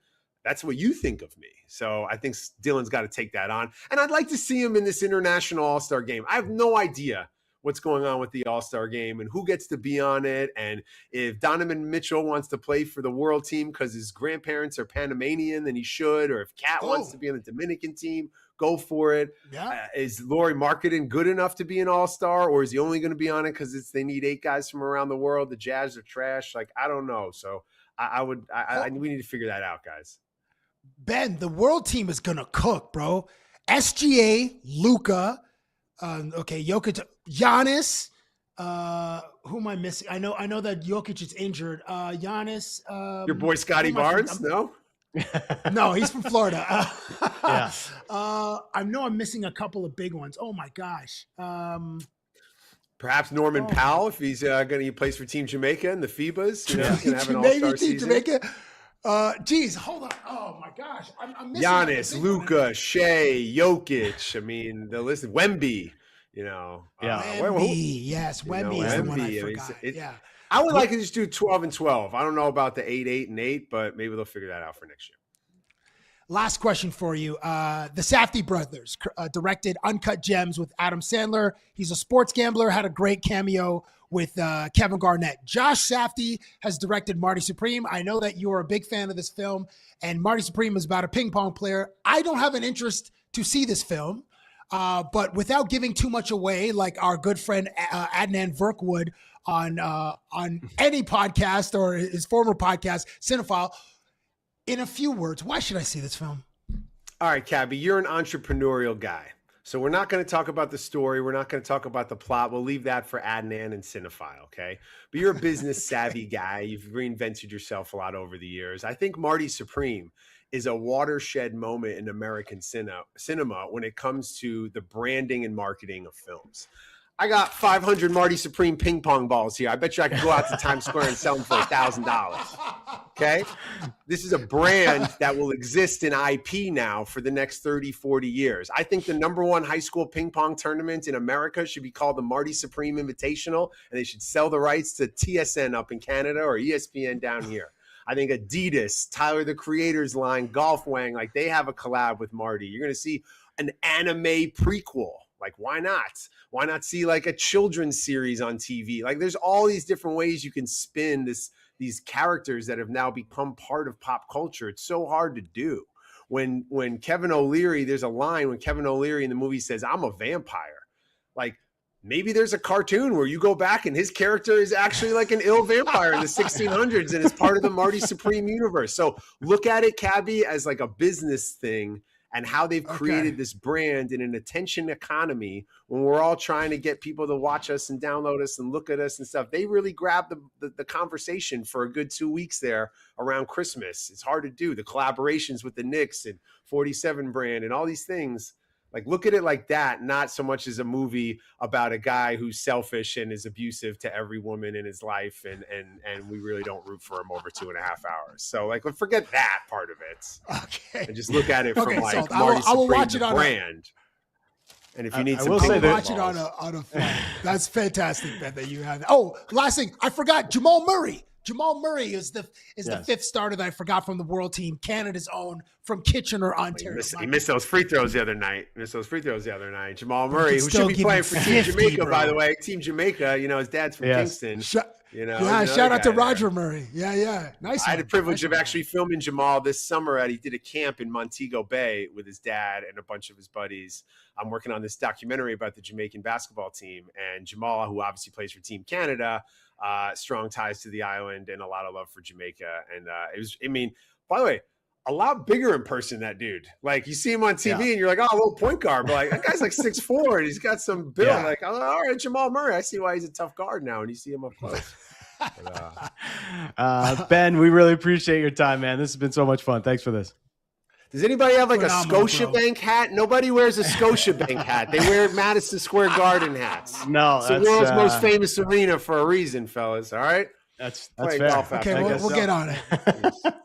That's what you think of me. So I think Dillon's got to take that on. And I'd like to see him in this international All-Star game. I have no idea what's going on with the All-Star game and who gets to be on it. And if Donovan Mitchell wants to play for the world team because his grandparents are Panamanian, then he should. Or if Kat wants to be on the Dominican team, go for it. Yeah. Is Lauri Markkanen good enough to be an All-Star, or is he only going to be on it because they need 8 guys from around the world? The Jazz are trash. Like, I don't know. So we need to figure that out, guys. Ben, the world team is gonna cook, bro. SGA, Luka, Jokic, Giannis. Who am I missing? I know that Jokic is injured. Giannis. Your boy Scottie Barnes? No, no, he's from Florida. Yeah. I know I'm missing a couple of big ones. Oh my gosh. Perhaps Norman Powell, if he's he plays for Team Jamaica and the FIBAs. Can have an Maybe all-star Team season. Jamaica. Geez, hold on. Oh my gosh, I'm missing Giannis, Luka, Shea, Jokic. I mean, the list. Wemby. Wemby. Yes, Wemby is the one I forgot. I would like to just do 12 and 12. I don't know about the 8, 8, and 8, but maybe they'll figure that out for next year. Last question for you. The Safdie brothers directed Uncut Gems with Adam Sandler. He's a sports gambler, had a great cameo with Kevin Garnett. Josh Safdie has directed Marty Supreme. I know that you are a big fan of this film, and Marty Supreme is about a ping pong player. I don't have an interest to see this film, but without giving too much away, like our good friend Adnan Verk would on any podcast or his former podcast, Cinephile, in a few words, why should I see this film? All right, Cabbie, you're an entrepreneurial guy. So we're not going to talk about the story. We're not going to talk about the plot. We'll leave that for Adnan and Cinephile, okay? But you're a business savvy guy. You've reinvented yourself a lot over the years. I think Marty Supreme is a watershed moment in American cinema when it comes to the branding and marketing of films. I got 500 Marty Supreme ping pong balls here. I bet you I could go out to Times Square and sell them for $1,000. Okay? This is a brand that will exist in IP now for the next 30, 40 years. I think the #1 high school ping pong tournament in America should be called the Marty Supreme Invitational, and they should sell the rights to TSN up in Canada or ESPN down here. I think Adidas, Tyler the Creator's line, Golf Wang, like they have a collab with Marty. You're going to see an anime prequel. Like, why not? Why not see like a children's series on TV? Like, there's all these different ways you can spin these characters that have now become part of pop culture. It's so hard to do. When Kevin O'Leary, there's a line when Kevin O'Leary in the movie says, "I'm a vampire." Like, maybe there's a cartoon where you go back and his character is actually like an ill vampire in the 1600s and is part of the Marty Supreme universe. So look at it, Cabbie, as like a business thing, and how they've created this brand in an attention economy when we're all trying to get people to watch us and download us and look at us and stuff. They really grabbed the conversation for a good 2 weeks there around Christmas. It's hard to do. The collaborations with the Knicks and 47 brand and all these things. Like, look at it like that, not so much as a movie about a guy who's selfish and is abusive to every woman in his life, and we really don't root for him over 2.5 hours. So, like, forget that part of it. Okay. And just look at it from like so Marty I will Supreme, watch it on brand. And if you need I some, will say watch it on a phone. That's fantastic, Ben, that you have that. Oh, last thing, I forgot Jamal Murray. Jamal Murray is the fifth starter that I forgot from the world team, Canada's own, from Kitchener, Ontario. He missed those free throws the other night. Jamal Murray, who should be playing for Team Jamaica, by the way. Team Jamaica, his dad's from Kingston. Shout out to Roger Murray. Yeah. Nice. I had the privilege of actually filming Jamal this summer. He did a camp in Montego Bay with his dad and a bunch of his buddies. I'm working on this documentary about the Jamaican basketball team, and Jamal, who obviously plays for Team Canada, strong ties to the island and a lot of love for Jamaica. And by the way, a lot bigger in person, that dude. Like, you see him on TV and you're like, oh, a little point guard. But like, that guy's like 6'4", and he's got some build. Yeah. Like, all right, Jamal Murray. I see why he's a tough guard now, and you see him up close. Ben, we really appreciate your time, man. This has been so much fun. Thanks for this. Does anybody have like a Scotiabank hat? Nobody wears a Scotiabank hat. They wear Madison Square Garden hats. No, it's the world's most famous arena for a reason, fellas. All right. That's fair. Okay, we'll get on it.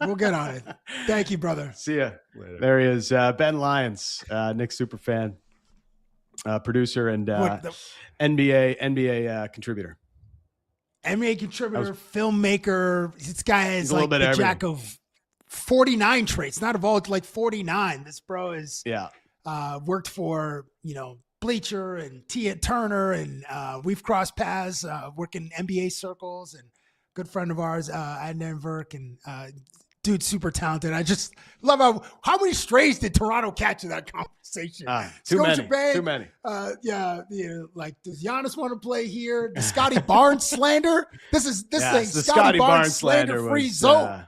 We'll get on it. Thank you, brother. See ya. Later. There he is, Ben Lyons, Knicks superfan, producer, and NBA contributor. NBA contributor, filmmaker. This guy is like the jack of 49 traits, not of all, like 49. This bro is worked for Bleacher and Tia Turner, and we've crossed paths working NBA circles, and good friend of ours, Adnan Verk, and dude, super talented. I just love how many strays did Toronto catch in that conversation? Too many. Like, does Giannis want to play here? The Scottie Barnes slander. This thing. Scottie Barnes slander free zone.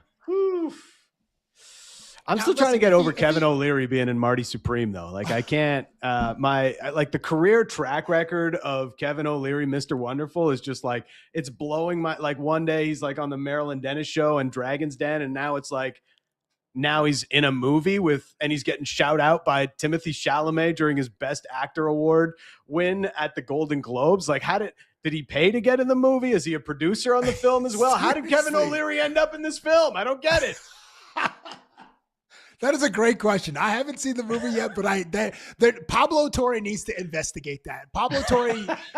I'm still trying to get over Kevin O'Leary being in Marty Supreme, though. Like, I can't. The career track record of Kevin O'Leary, Mr. Wonderful, is just like, it's blowing my. Like, one day he's like on the Marilyn Dennis show and Dragon's Den, and now it's like, now he's in a movie and he's getting shout out by Timothée Chalamet during his Best Actor award win at the Golden Globes. Like, did he pay to get in the movie? Is he a producer on the film as well? How did Kevin O'Leary end up in this film? I don't get it. That is a great question. I haven't seen the movie yet, but Pablo Torre needs to investigate that. Pablo Torre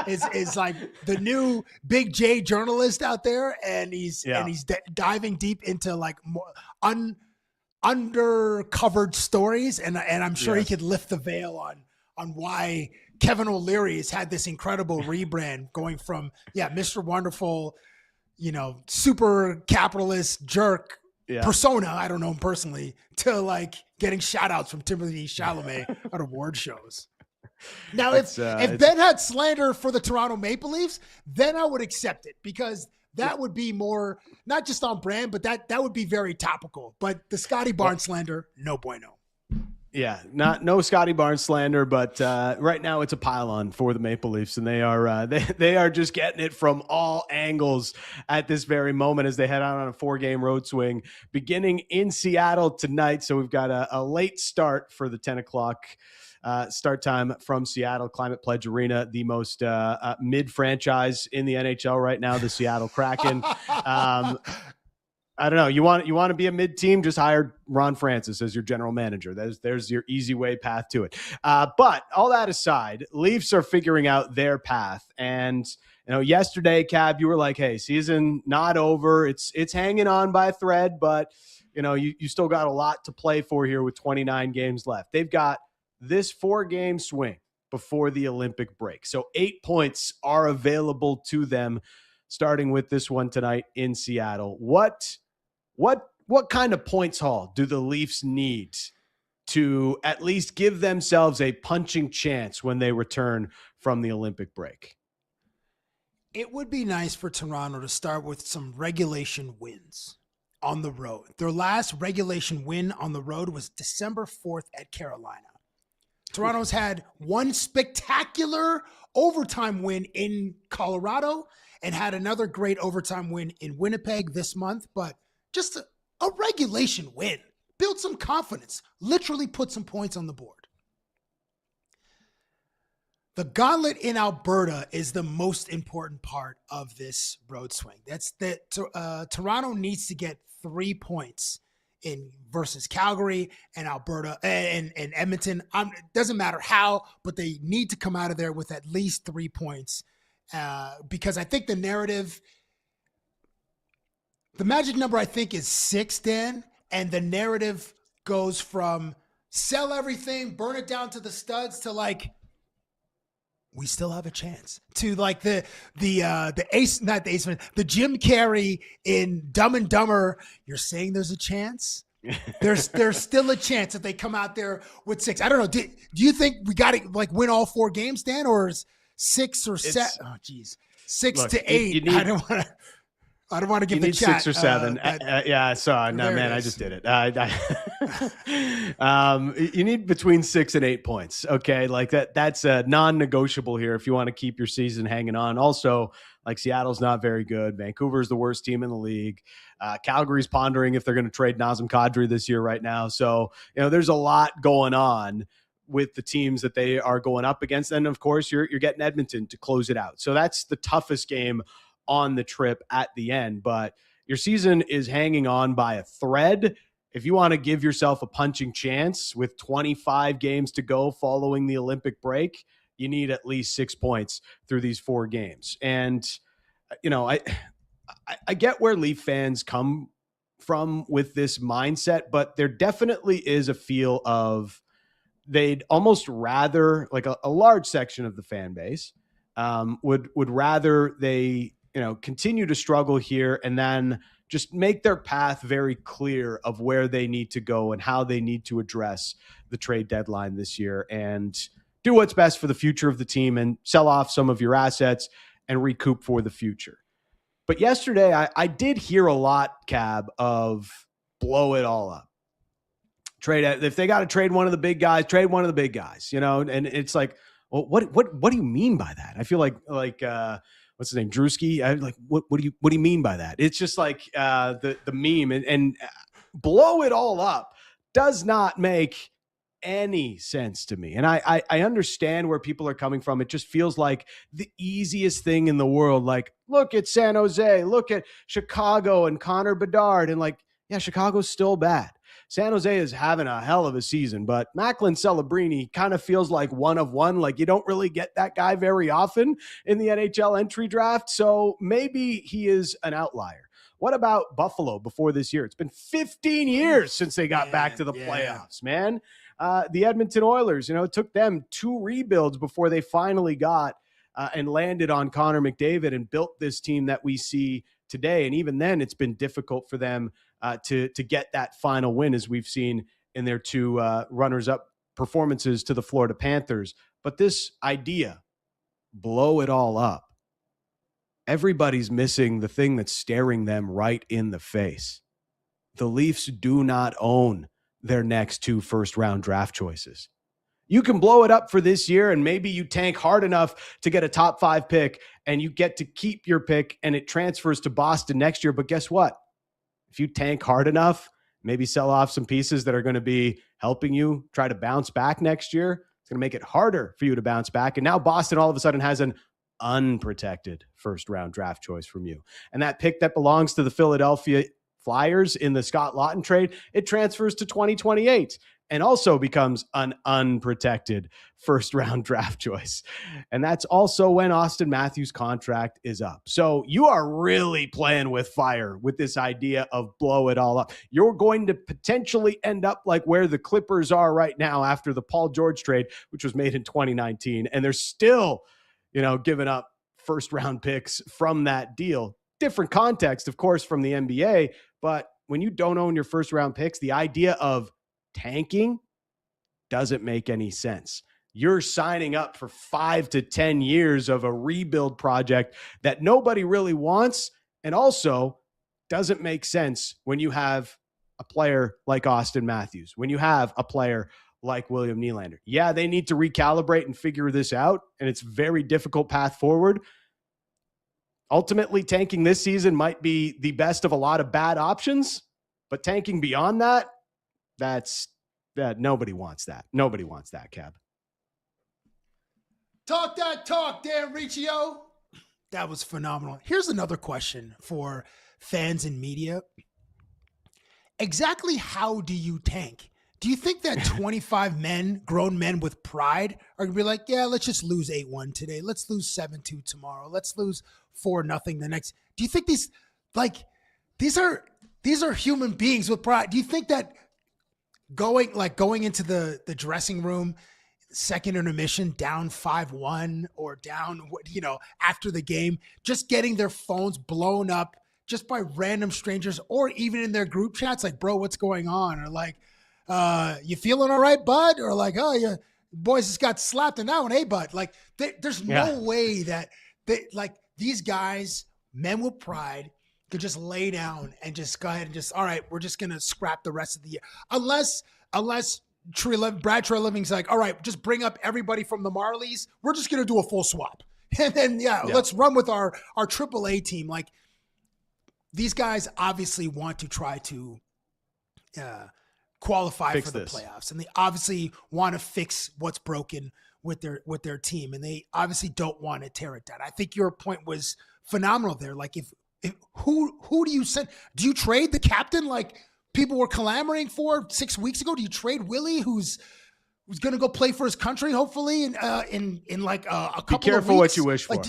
is like the new Big J journalist out there, and he's diving deep into like more undercovered stories, and I'm sure he could lift the veil on why Kevin O'Leary has had this incredible rebrand, going from Mr. Wonderful, super capitalist jerk. Persona, I don't know him personally, to like getting shout outs from Timothée Chalamet at award shows. Now, if Ben had slander for the Toronto Maple Leafs, then I would accept it, because that would be more, not just on brand, but that would be very topical. But the Scottie Barnes slander, no bueno. Yeah, no Scottie Barnes slander, but right now it's a pile-on for the Maple Leafs, and they are just getting it from all angles at this very moment as they head out on a 4-game road swing, beginning in Seattle tonight. So we've got a late start for the 10 o'clock start time from Seattle Climate Pledge Arena, the most mid-franchise in the NHL right now, the Seattle Kraken. I don't know. You want to be a mid team? Just hire Ron Francis as your general manager. There's your easy way path to it. But all that aside, Leafs are figuring out their path. And yesterday, Cab, you were like, "Hey, season not over. It's hanging on by a thread, but you still got a lot to play for here with 29 games left." They've got this 4-game swing before the Olympic break, so 8 points are available to them, starting with this one tonight in Seattle. What kind of points haul do the Leafs need to at least give themselves a punching chance when they return from the Olympic break? It would be nice for Toronto to start with some regulation wins on the road. Their last regulation win on the road was December 4th at Carolina. Toronto's had one spectacular overtime win in Colorado and had another great overtime win in Winnipeg this month, but just a regulation win. Build some confidence. Literally put some points on the board. The gauntlet in Alberta is the most important part of this road swing. That's that Toronto needs to get 3 points in versus Calgary and Alberta and Edmonton. It doesn't matter how, but they need to come out of there with at least 3 points because I think the narrative. The magic number, I think, is 6, Dan, and the narrative goes from sell everything, burn it down to the studs, to like, we still have a chance, to like the ace, not the ace man, the Jim Carrey in Dumb and Dumber. You're saying there's a chance? There's still a chance if they come out there with 6. I don't know. Do you think we got to like win all 4 games, Dan, or is 6 or 7? Oh, geez, 6 to 8. I don't want to give the chat 6 or 7. Yeah, I saw. No, man, I just did it. You need between 6 and 8 points. Okay, like that's a non-negotiable here if you want to keep your season hanging on. Also, like Seattle's not very good. Vancouver's the worst team in the league. Calgary's pondering if they're going to trade Nazem Kadri this year right now. So there's a lot going on with the teams that they are going up against. And of course, you're getting Edmonton to close it out. So that's the toughest game on the trip at the end, but your season is hanging on by a thread. If you want to give yourself a punching chance with 25 games to go following the Olympic break, you need at least 6 points through these 4 games. And, I get where Leaf fans come from with this mindset, but there definitely is a feel of they'd almost rather, like a large section of the fan base would rather they continue to struggle here and then just make their path very clear of where they need to go and how they need to address the trade deadline this year and do what's best for the future of the team and sell off some of your assets and recoup for the future. But yesterday, I did hear a lot, Cab, of blow it all up. If they got to trade one of the big guys, trade one of the big guys, and it's like, well, what do you mean by that? I feel like what's his name? Drewski. Like, what do you mean by that? It's just like the meme and blow it all up does not make any sense to me. And I understand where people are coming from. It just feels like the easiest thing in the world. Like, look at San Jose, look at Chicago and Connor Bedard. And like, yeah, Chicago's still bad. San Jose is having a hell of a season, but Macklin Celebrini kind of feels like one of one. Like you don't really get that guy very often in the NHL entry draft. So maybe he is an outlier. What about Buffalo before this year? It's been 15 years since they got back to the playoffs, man. The Edmonton Oilers, it took them 2 rebuilds before they finally got and landed on Connor McDavid and built this team that we see today. And even then, it's been difficult for them to get that final win, as we've seen in their 2 runners-up performances to the Florida Panthers. But this idea, blow it all up, everybody's missing the thing that's staring them right in the face. The Leafs do not own their next 2 first-round draft choices. You can blow it up for this year, and maybe you tank hard enough to get a top 5 pick, and you get to keep your pick, and it transfers to Boston next year. But guess what? If you tank hard enough, maybe sell off some pieces that are going to be helping you try to bounce back next year, it's going to make it harder for you to bounce back. And now Boston all of a sudden has an unprotected first-round draft choice from you. And that pick that belongs to the Philadelphia Flyers in the Scott Lawton trade, it transfers to 2028 and also becomes an unprotected first-round draft choice. And that's also when Austin Matthews' contract is up. So you are really playing with fire with this idea of blow it all up. You're going to potentially end up like where the Clippers are right now after the Paul George trade, which was made in 2019. And they're still, giving up first-round picks from that deal. Different context, of course, from the NBA. But when you don't own your first-round picks, the idea of tanking doesn't make any sense. You're signing up for 5 to 10 years of a rebuild project that nobody really wants, and also doesn't make sense when you have a player like Austin Matthews, when you have a player like William Nylander. Yeah, they need to recalibrate and figure this out, and it's a very difficult path forward. Ultimately, tanking this season might be the best of a lot of bad options, but tanking beyond that, nobody wants that. Nobody wants that, Cab. Talk that talk, Dan Riccio. That was phenomenal. Here's another question for fans and media. Exactly how do you tank? Do you think that 25 grown men with pride, are going to be like, yeah, let's just lose 8-1 today. Let's lose 7-2 tomorrow. Let's lose 4-0 the next. Do you think these are human beings with pride? Do you think that going into the dressing room, second intermission, down 5-1 or down, after the game, just getting their phones blown up just by random strangers or even in their group chats, like, bro, what's going on? Or like, you feeling all right, bud? Or like, oh, yeah, boys just got slapped in that one. Hey, bud. Like, there's no way that these guys, men with pride, could just lay down and just go ahead and just, all right, we're just going to scrap the rest of the year. Unless Brad Troy Living's like, all right, just bring up everybody from the Marlies. We're just going to do a full swap. And then, let's run with our AAA team. Like, these guys obviously want to try to qualify for the playoffs. And they obviously want to fix what's broken with their team. And they obviously don't want to tear it down. I think your point was phenomenal there. Like, if who do you send? Do you trade the captain like people were clamoring for 6 weeks ago? Do you trade Willie, who's going to go play for his country, hopefully in like a couple of weeks? Be careful what you wish for.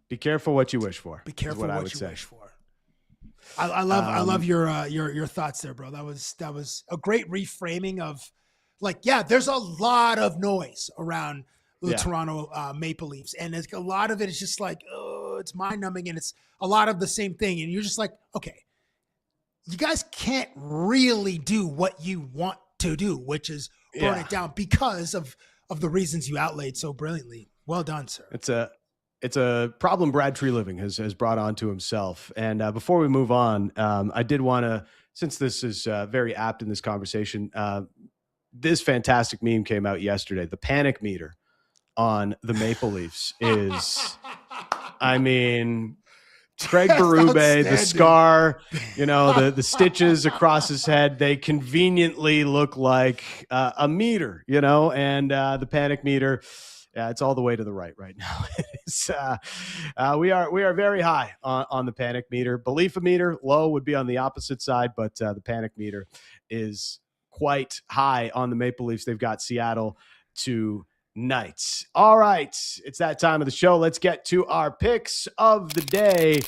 Be careful what you wish for. Be careful what you wish for. I love your thoughts there, bro. That was a great reframing of, like, yeah, there's a lot of noise around the Toronto Maple Leafs, and a lot of it is just like, oh, it's mind numbing, and it's a lot of the same thing, and you're just like, okay, you guys can't really do what you want to do, which is burn it down because of the reasons you outlaid so brilliantly. Well done, sir. It's a problem Brad Tree Living has brought onto himself. And before we move on, I did want to, since this is very apt in this conversation, this fantastic meme came out yesterday. The panic meter on the Maple Leafs is, I mean, Craig Berube, the scar, the stitches across his head, they conveniently look like a meter, and the panic meter, it's all the way to the right now. It's, we are very high on the panic meter. Belief-o-meter, low would be on the opposite side, but the panic meter is quite high on the Maple Leafs. They've got Seattle tonight. All right, it's that time of the show. Let's get to our picks of the day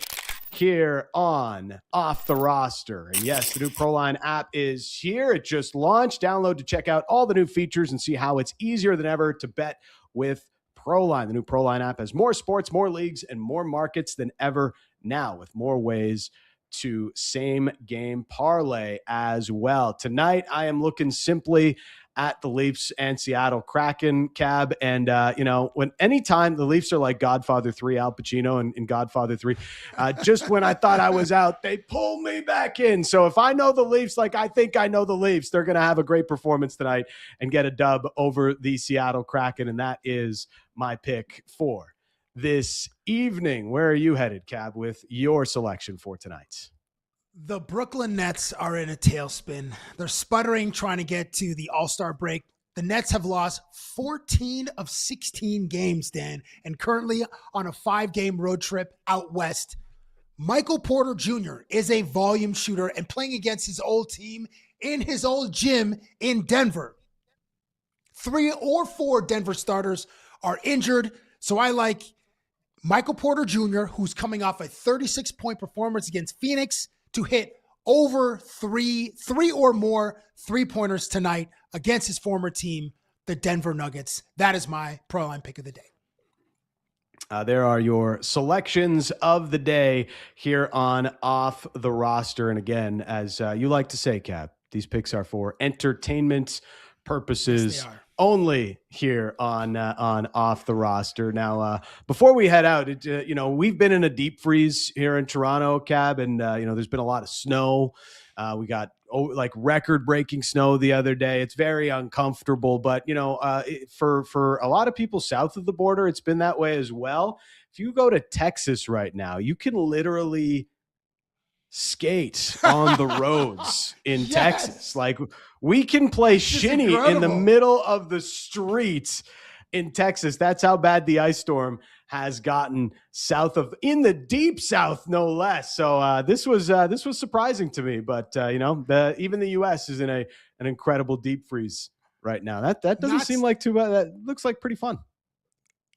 here on Off the Roster. And yes, the new ProLine app is here. It just launched. Download to check out all the new features and see how it's easier than ever to bet with ProLine. The new ProLine app has more sports, more leagues, and more markets than ever now, with more ways to same game parlay as well. Tonight, I am looking simply at the Leafs and Seattle Kraken, Cab. And, anytime the Leafs are like Godfather 3, Al Pacino in Godfather 3, just when I thought I was out, they pull me back in. So if I know the Leafs, like I think I know the Leafs, they're going to have a great performance tonight and get a dub over the Seattle Kraken. And that is my pick for this evening. Where are you headed, Cab, with your selection for tonight? The Brooklyn Nets are in a tailspin. They're sputtering trying to get to the All-Star break. The Nets have lost 14 of 16 games, Dan, and currently on a 5-game road trip out west. Michael Porter Jr. is a volume shooter and playing against his old team in his old gym in Denver. 3 or 4 Denver starters are injured, so I like Michael Porter Jr., who's coming off a 36-point performance against Phoenix, to hit over three or more three-pointers tonight against his former team, the Denver Nuggets. That is my ProLine pick of the day. There are your selections of the day here on Off the Roster. And again, as you like to say, Cab, these picks are for entertainment purposes. Yes, they are. Only here on Off the Roster. Now, before we head out, we've been in a deep freeze here in Toronto, Cab, and there's been a lot of snow. We got record-breaking snow the other day. It's very uncomfortable, but for a lot of people south of the border, it's been that way as well. If you go to Texas right now, you can literally skate on the roads in Yes. Texas. Like, we can play shinny in the middle of the streets in Texas. That's how bad the ice storm has gotten in the deep south, no less. So this was surprising to me, but even the U.S. is in an incredible deep freeze right now. That doesn't seem like too bad. That looks like pretty fun.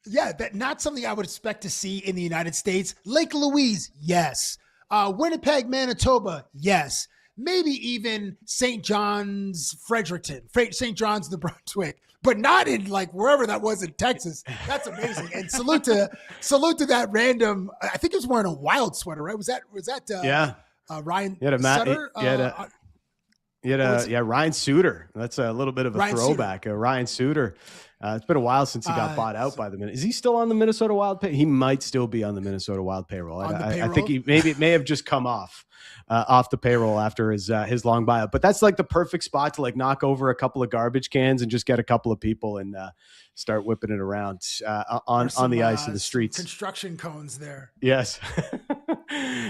Yeah, that not something I would expect to see in the United States. Lake Louise, yes. Winnipeg, Manitoba, yes. Maybe even St. John's, Fredericton, St. John's, New Brunswick, but not in wherever that was in Texas. That's amazing. And salute to that random. I think he was wearing a Wild sweater, right? Was that Ryan Sutter? Ryan Suter. That's a little bit of a throwback. Ryan Suter. It's been a while since he got bought out by the Minnesota. Is he still on the Minnesota Wild payroll? He might still be on the Minnesota Wild payroll. I think it may have just come off the payroll after his long buyout. But that's like the perfect spot to knock over a couple of garbage cans and just get a couple of people and start whipping it around on the ice in the streets. Construction cones there. Yes.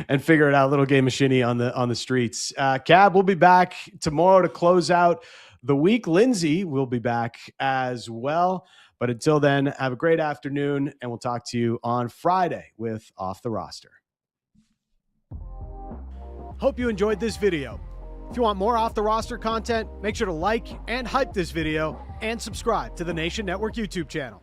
And figure it out. A little game of shinny on the streets. Cab, we'll be back tomorrow to close out the week. Lindsay will be back as well. But until then, have a great afternoon, and we'll talk to you on Friday with Off the Roster. Hope you enjoyed this video. If you want more Off the Roster content, make sure to like and hype this video and subscribe to the Nation Network YouTube channel.